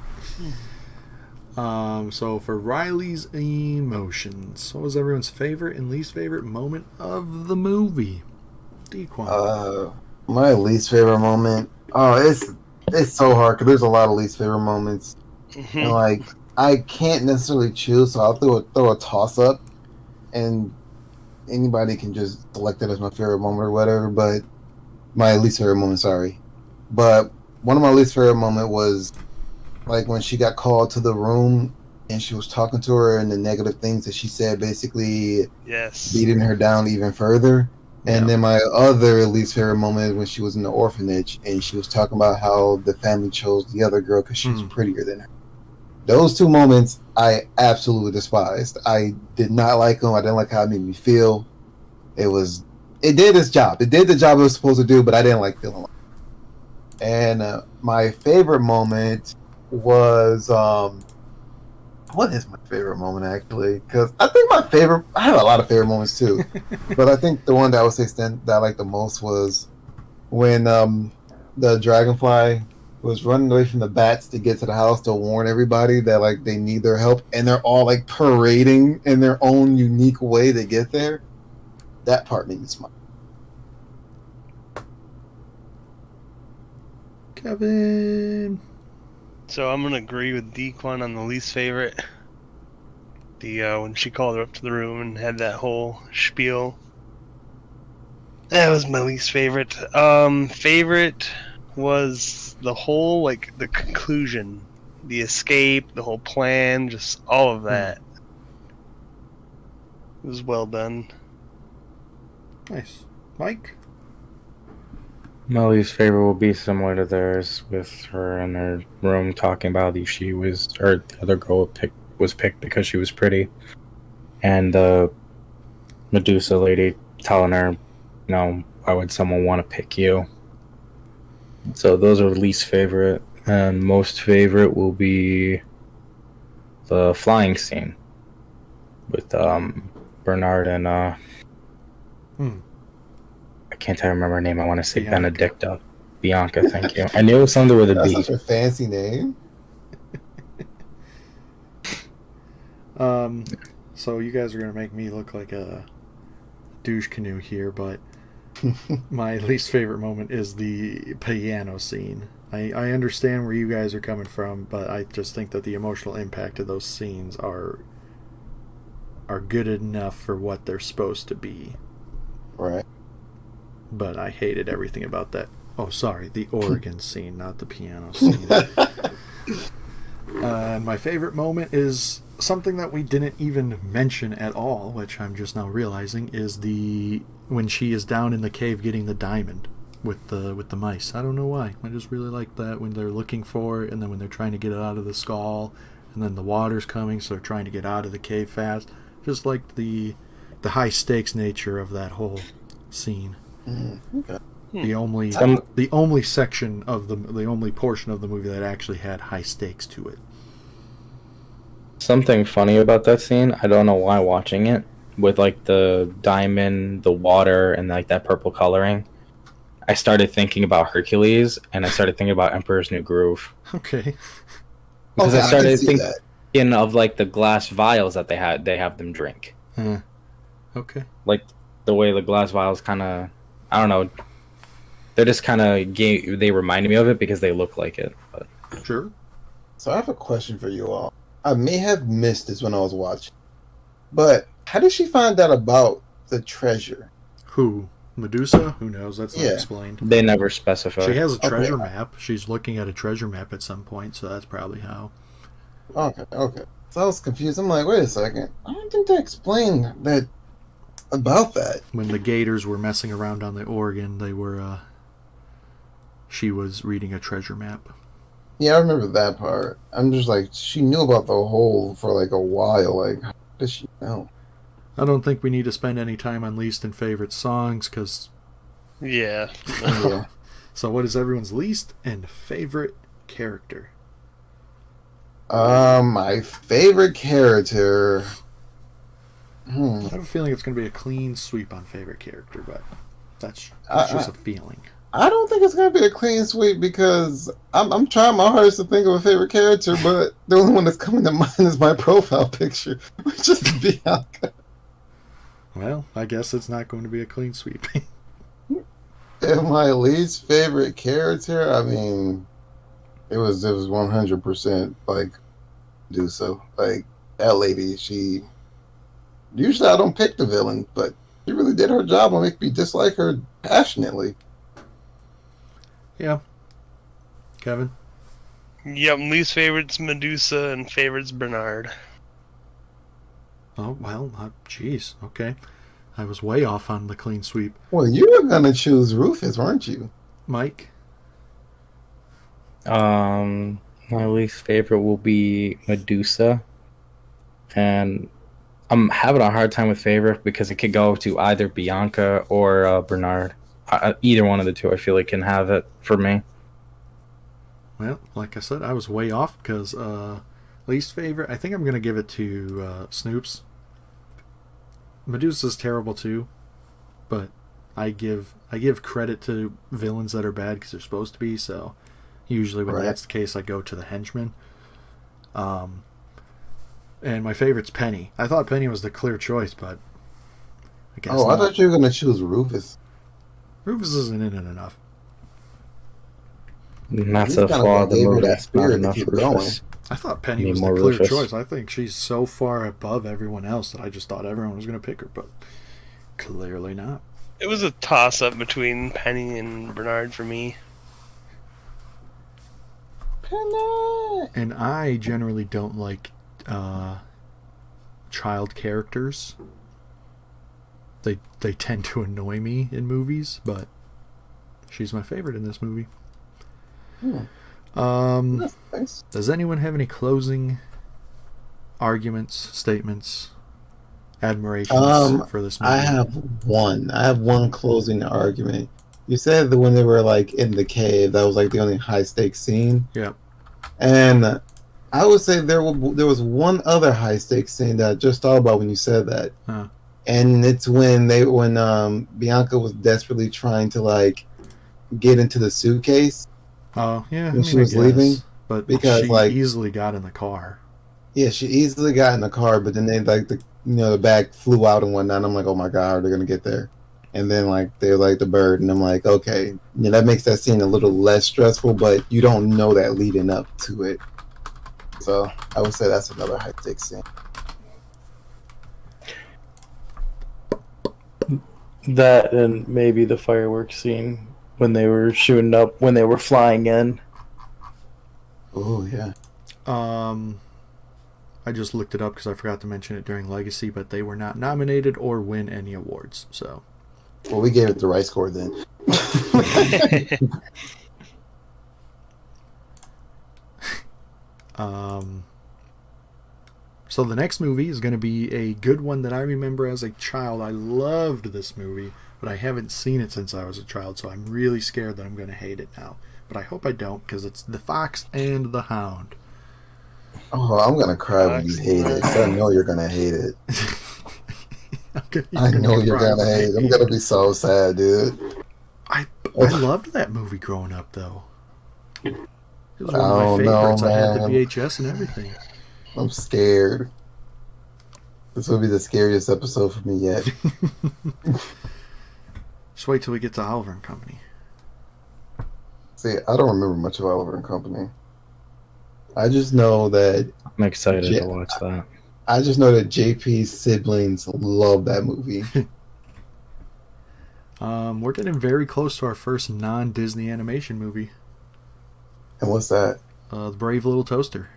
So for Riley's emotions, what was everyone's favorite and least favorite moment of the movie? Dequan. My least favorite moment. Oh, it's so hard because there's a lot of least favorite moments, and like I can't necessarily choose, so I'll throw a toss up, and anybody can just select it as my favorite moment or whatever. But my least favorite moment, sorry, but one of my least favorite moment was like when she got called to the room and she was talking to her and the negative things that she said, basically Yes. beating her down even further. And then my other least favorite moment is when she was in the orphanage and she was talking about how the family chose the other girl because she was prettier than her. Those two moments I absolutely despised. I did not like them. I didn't like how it made me feel. It did its job. It did the job it was supposed to do, but I didn't like feeling like it. And my favorite moment was what is my favorite moment actually? Because I think I have a lot of favorite moments too, but I think the one that I would say that I like the most was when the dragonfly was running away from the bats to get to the house to warn everybody that like they need their help, and they're all like parading in their own unique way to get there. That part made me smile. Kevin. So I'm gonna agree with Dequan on the least favorite. The when she called her up to the room and had that whole spiel. That was my least favorite. Favorite was the whole like the conclusion, the escape, the whole plan, just all of that. It was well done. Nice. Mike? my least favorite will be similar to theirs, with her in her room talking about the other girl was picked because she was pretty, and the Medusa lady telling her, why would someone want to pick you? So those are least favorite, and most favorite will be the flying scene with Bernard and I can't remember her name. I want to say Bianca. Benedicta. Bianca, thank you. I knew it was something with a That's B. such a fancy name. So you guys are gonna make me look like a douche canoe here, but my least favorite moment is the piano scene. I understand where you guys are coming from, but I just think that the emotional impact of those scenes are good enough for what they're supposed to be. Right. But I hated everything about that. Oh, sorry, the organ scene, not the piano scene. And my favorite moment is something that we didn't even mention at all, which I'm just now realizing, is when she is down in the cave getting the diamond with the mice. I don't know why. I just really like that when they're looking for it, and then when they're trying to get it out of the skull, and then the water's coming, so they're trying to get out of the cave fast. Just like the high stakes nature of that whole scene. Okay. The only section of the only portion of the movie that actually had high stakes to it. Something funny about that scene, I don't know why watching it, with like the diamond, the water, and like that purple coloring, I started thinking about Hercules, and I started thinking about Emperor's New Groove. Okay. Because Okay, I started can see thinking of like the glass vials that they have them drink. Okay. Like the way the glass vials kind of, I don't know, they're just kind of they reminded me of it because they look like it. But. Sure. So I have a question for you all. I may have missed this when I was watching, but how did she find out about the treasure? Who? Medusa? Who knows? That's not Yeah. explained. They never specify. She has a Okay. treasure map. She's looking at a treasure map at some point, so that's probably how. Okay. So I was confused. I'm like, wait a second. I don't think they explained that about that. When the Gators were messing around on the Oregon, they were. She was reading a treasure map. Yeah, I remember that part. I'm just like, she knew about the hole for like a while. Like, how does she know? I don't think we need to spend any time on least and favorite songs, because. Yeah. Yeah. So, what is everyone's least and favorite character? My favorite character. I have a feeling it's going to be a clean sweep on favorite character, but that's just a feeling. I don't think it's gonna be a clean sweep because I'm trying my hardest to think of a favorite character, but the only one that's coming to mind is my profile picture, which is Bianca. Well, I guess it's not going to be a clean sweep. And my least favorite character, I mean, it was 100% like do so. Like that lady, she usually I don't pick the villain, but she really did her job and make me dislike her passionately. Yeah. Kevin? Yep, least favorite's Medusa and favorite's Bernard. Oh, well, jeez. Okay. I was way off on the clean sweep. Well, you were gonna choose Rufus, weren't you? Mike? My least favorite will be Medusa, and I'm having a hard time with favorite because it could go to either Bianca or Bernard. Either one of the two, I feel like, can have it for me. Well, like I said, I was way off because least favorite, I think I'm going to give it to Snoops. Medusa's terrible too, but I give credit to villains that are bad because they're supposed to be, so usually when that's the case, I go to the henchman. And my favorite's Penny. I thought Penny was the clear choice, but I guess I thought you were gonna choose Rufus. Rufus isn't in it enough. And that's He's a kinda flaw what of the gave her movie. that Not spirit to enough keep Rufus. I thought Penny Need was the more clear Rufus. choice. I think she's so far above everyone else that I just thought everyone was going to pick her, but clearly not. It was a toss-up between Penny and Bernard for me. Penny. And I generally don't like child characters. They tend to annoy me in movies, but she's my favorite in this movie. That's nice. Does anyone have any closing arguments, statements, admirations for this movie? I have one closing argument. You said that when they were like in the cave, that was like the only high stakes scene. Yeah. And I would say there was one other high stakes scene that I just thought about when you said that. Huh. And it's when Bianca was desperately trying to like get into the suitcase. Oh, yeah. When she was leaving, but because, she like, easily got in the car. Yeah, she easily got in the car, but then they like the bag flew out and whatnot. And I'm like, oh my god, they're gonna get there. And then like they're like the bird, and I'm like, okay, yeah, that makes that scene a little less stressful, but you don't know that leading up to it. So I would say that's another high stakes scene. That and maybe the fireworks scene when they were shooting up, when they were flying in. Oh yeah. I just looked it up because I forgot to mention it during Legacy, but they were not nominated or win any awards. So, Well, we gave it the right score then. So the next movie is going to be a good one that I remember as a child. I loved this movie, but I haven't seen it since I was a child, so I'm really scared that I'm going to hate it now. But I hope I don't, because it's The Fox and the Hound. Oh, I'm gonna cry when you hate it. 'Cause I know you're gonna hate it. I know you're gonna hate it. I'm gonna be so sad, dude. I loved that movie growing up, though. It was one of my Oh, no, favorites. I had the man. VHS and everything. I'm scared. This will be the scariest episode for me yet. Just wait till we get to Oliver and Company. See, I don't remember much of Oliver and Company. I just know that I'm excited Yeah. to watch that. JP's siblings love that movie. We're getting very close to our first non-Disney animation movie. And what's that? The Brave Little Toaster.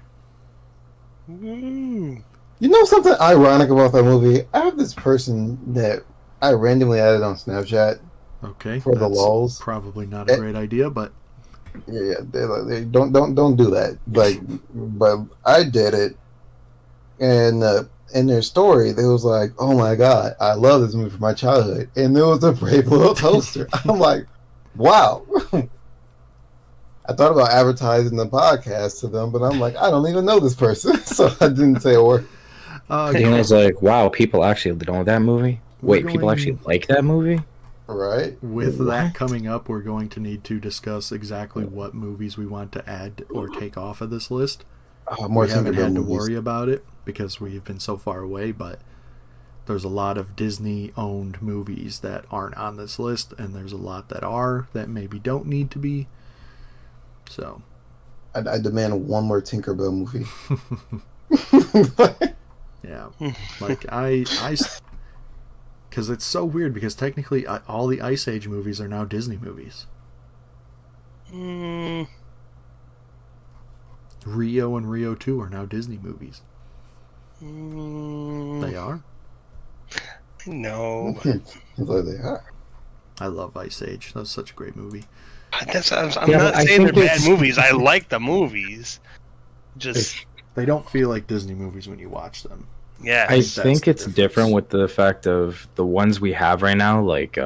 Mm. You know something ironic about that movie? I have this person that I randomly added on Snapchat Okay, for the that's lulls. probably not a great idea, but Yeah, they don't do that. Like, but I did it, and in their story, they was like, "Oh my god, I love this movie from my childhood," and it was a Brave Little Toaster. I'm like, wow. I thought about advertising the podcast to them, but I'm like, I don't even know this person, so I didn't say a word. Dana's like, wow, people actually know that movie? We're Wait, people going- actually like that movie? Right? with What? that coming up, we're going to need to discuss exactly what movies we want to add or take off of this list. More We haven't Tinkerbell had to movies. worry about it because we've been so far away, but there's a lot of Disney-owned movies that aren't on this list, and there's a lot that are that maybe don't need to be. So, I demand one more Tinkerbell movie. yeah, like because it's so weird because technically all the Ice Age movies are now Disney movies. Mm. Rio and Rio 2 are now Disney movies. Mm. They are. No. So they are. I love Ice Age. That was such a great movie. I'm Yeah, not but I saying they're think bad it's- movies. I like the movies. Just, They don't feel like Disney movies when you watch them. yeah. I that's think the it's difference. different with the fact of the ones we have right now, like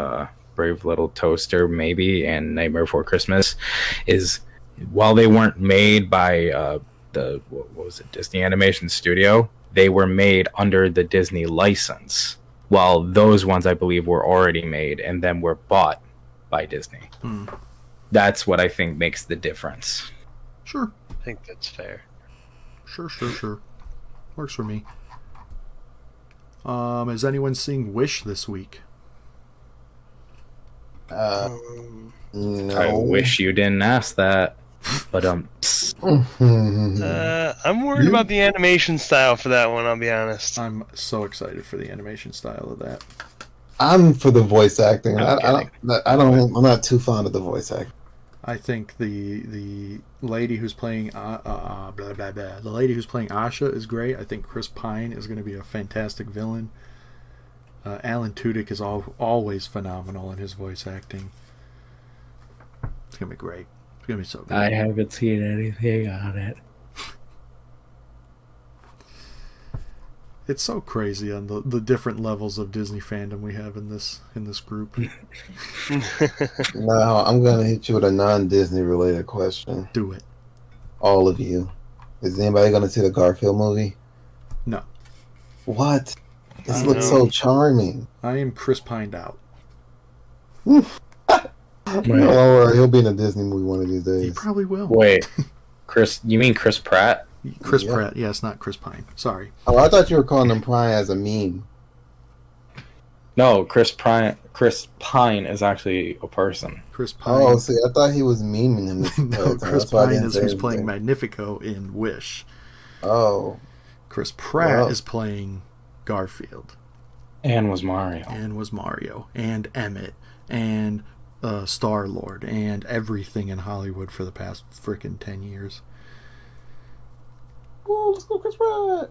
Brave Little Toaster, maybe, and Nightmare Before Christmas, is while they weren't made by what was it, Disney Animation Studio, they were made under the Disney license. While those ones, I believe, were already made and then were bought by Disney. Hmm. That's what I think makes the difference. Sure. I think that's fair. Sure. Works for me. Is anyone seeing Wish this week? No. I wish you didn't ask that. But I'm worried about the animation style for that one, I'll be honest. I'm so excited for the animation style of that. I'm for the voice acting. I'm I'm not too fond of the voice acting. I think the lady who's playing the lady who's playing Asha is great. I think Chris Pine is going to be a fantastic villain. Alan Tudyk is always phenomenal in his voice acting. It's going to be great. It's going to be so good. I haven't seen anything on it. It's so crazy on the different levels of Disney fandom we have in this group. Now I'm gonna hit you with a non-Disney related question. Do it. All of you. Is anybody gonna see the Garfield movie? No. What? This I looks know. so charming. I am Chris Pined out. Don't worry, he'll be in a Disney movie one of these He days. probably will. Wait, Chris? You mean Chris Pratt? Chris Yeah. Pratt. Yes, not Chris Pine. Sorry. Oh, I thought you were calling him Prime as a meme. No, Chris Pine is actually a person. Chris Pine. Oh, see, I thought he was memeing him. This No, entire time. Chris That's why I Pine didn't is say who's playing anything. Magnifico in Wish. Oh, Chris Pratt Wow. is playing Garfield And was Mario. and was Mario and Emmett and Star Lord and everything in Hollywood for the past frickin' 10 years. oh, let's go, Chris Pratt.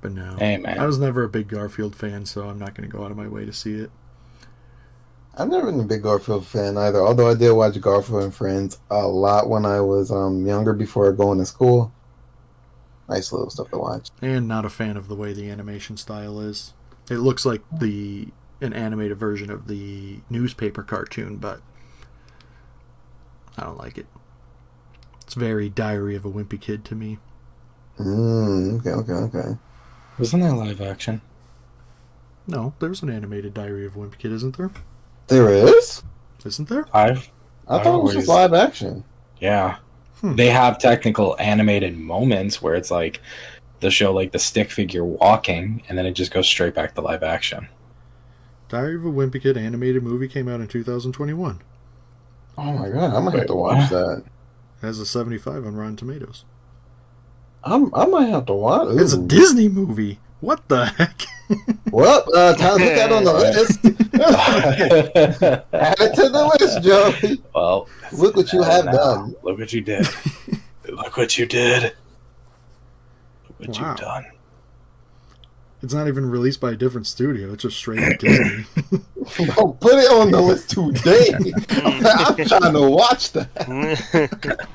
But no, Hey, man. I was never a big Garfield fan, so I'm not going to go out of my way to see it. I've never been a big Garfield fan either, although I did watch Garfield and Friends a lot when I was younger before going to school. Nice little stuff to watch. And not a fan of the way the animation style is. It looks like an animated version of the newspaper cartoon, but I don't like it. It's very Diary of a Wimpy Kid to me. Okay. Wasn't that live action? No, there's an animated Diary of a Wimpy Kid, isn't there? There is? Isn't there? I thought it was just live action. Yeah. Hmm. They have technical animated moments where it's like they'll show like the stick figure walking and then it just goes straight back to live action. Diary of a Wimpy Kid animated movie came out in 2021. Oh my god, I might have Wait, to watch what? that. It has a 75 on Rotten Tomatoes. I might have to watch it. It's a Disney movie. What the heck? Well, time to put that on the list. Add it to the list, Joey. Well, Look what you have done. Look what you did. Look what you did. Look what Wow. you've done. It's not even released by a different studio. It's just straight up Disney. Don't put it on the list today. I'm trying to watch that.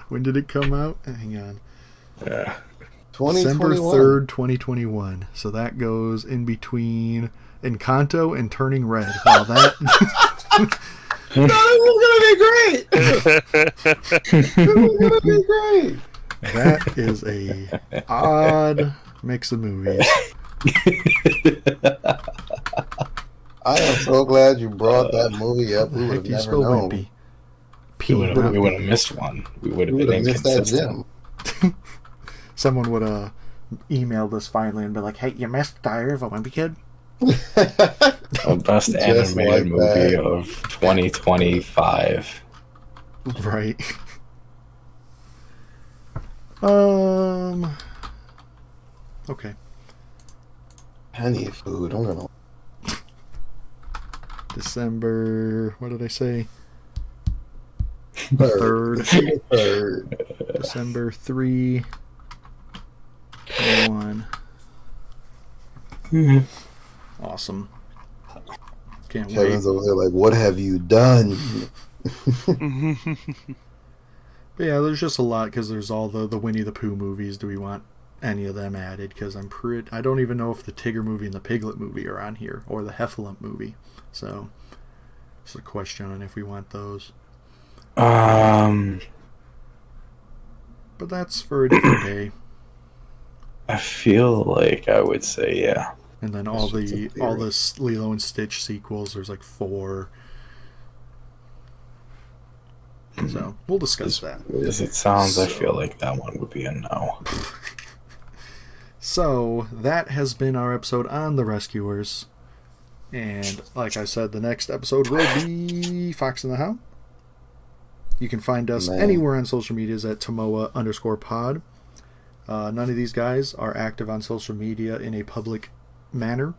When did it come out? Hang on. Yeah. December 2021. 3rd, 2021. So that goes in between Encanto and Turning Red. Wow, that... This is gonna be great. That is a odd mix of movies. I am so glad you brought that movie up. How We the would heck have do you never spell known. wimpy? We P. would not have P. missed one. We would have We been would have missed that inconsistent. gem. Someone would have emailed us finally and be like, "Hey, you missed Diary of a Wimpy Kid." The best Just animated like movie that. of 2025. Right. Okay. I need food. I'm gonna. December. What did I say? Third. Third. December 3. 21. Awesome. Can't Kevin's wait. over there like, what have you done? But yeah, there's just a lot because there's all the Winnie the Pooh movies. Do we want any of them added? Because I don't even know if the Tigger movie and the Piglet movie are on here, or the Heffalump movie. So it's a question on if we want those. I But that's for a different day. feel like I would say yeah. And then all That's the just a all theory. the Lilo and Stitch sequels. There's like 4. So we'll discuss that. As it sounds, I feel like that one would be a no. So that has been our episode on the Rescuers, and like I said, the next episode will be Fox and the Hound. You can find us Man. anywhere on social medias at TMOA_pod. None of these guys are active on social media in a public manner,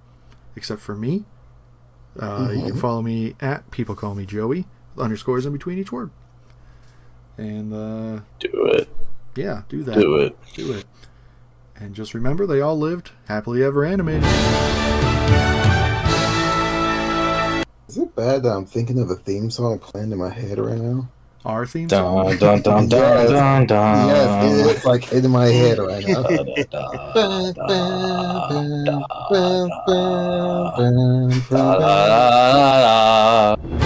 except for me. You can follow me at People Call Me Joey, with underscores in between each word. And Do it. yeah, do that. Do it. Do it. And just remember, they all lived happily ever animated. Is it bad that I'm thinking of a theme song playing in my head right now? Our theme song. Dun dun dun dun dun dun. Yes, it's like in my head right now. Da, da, da, da.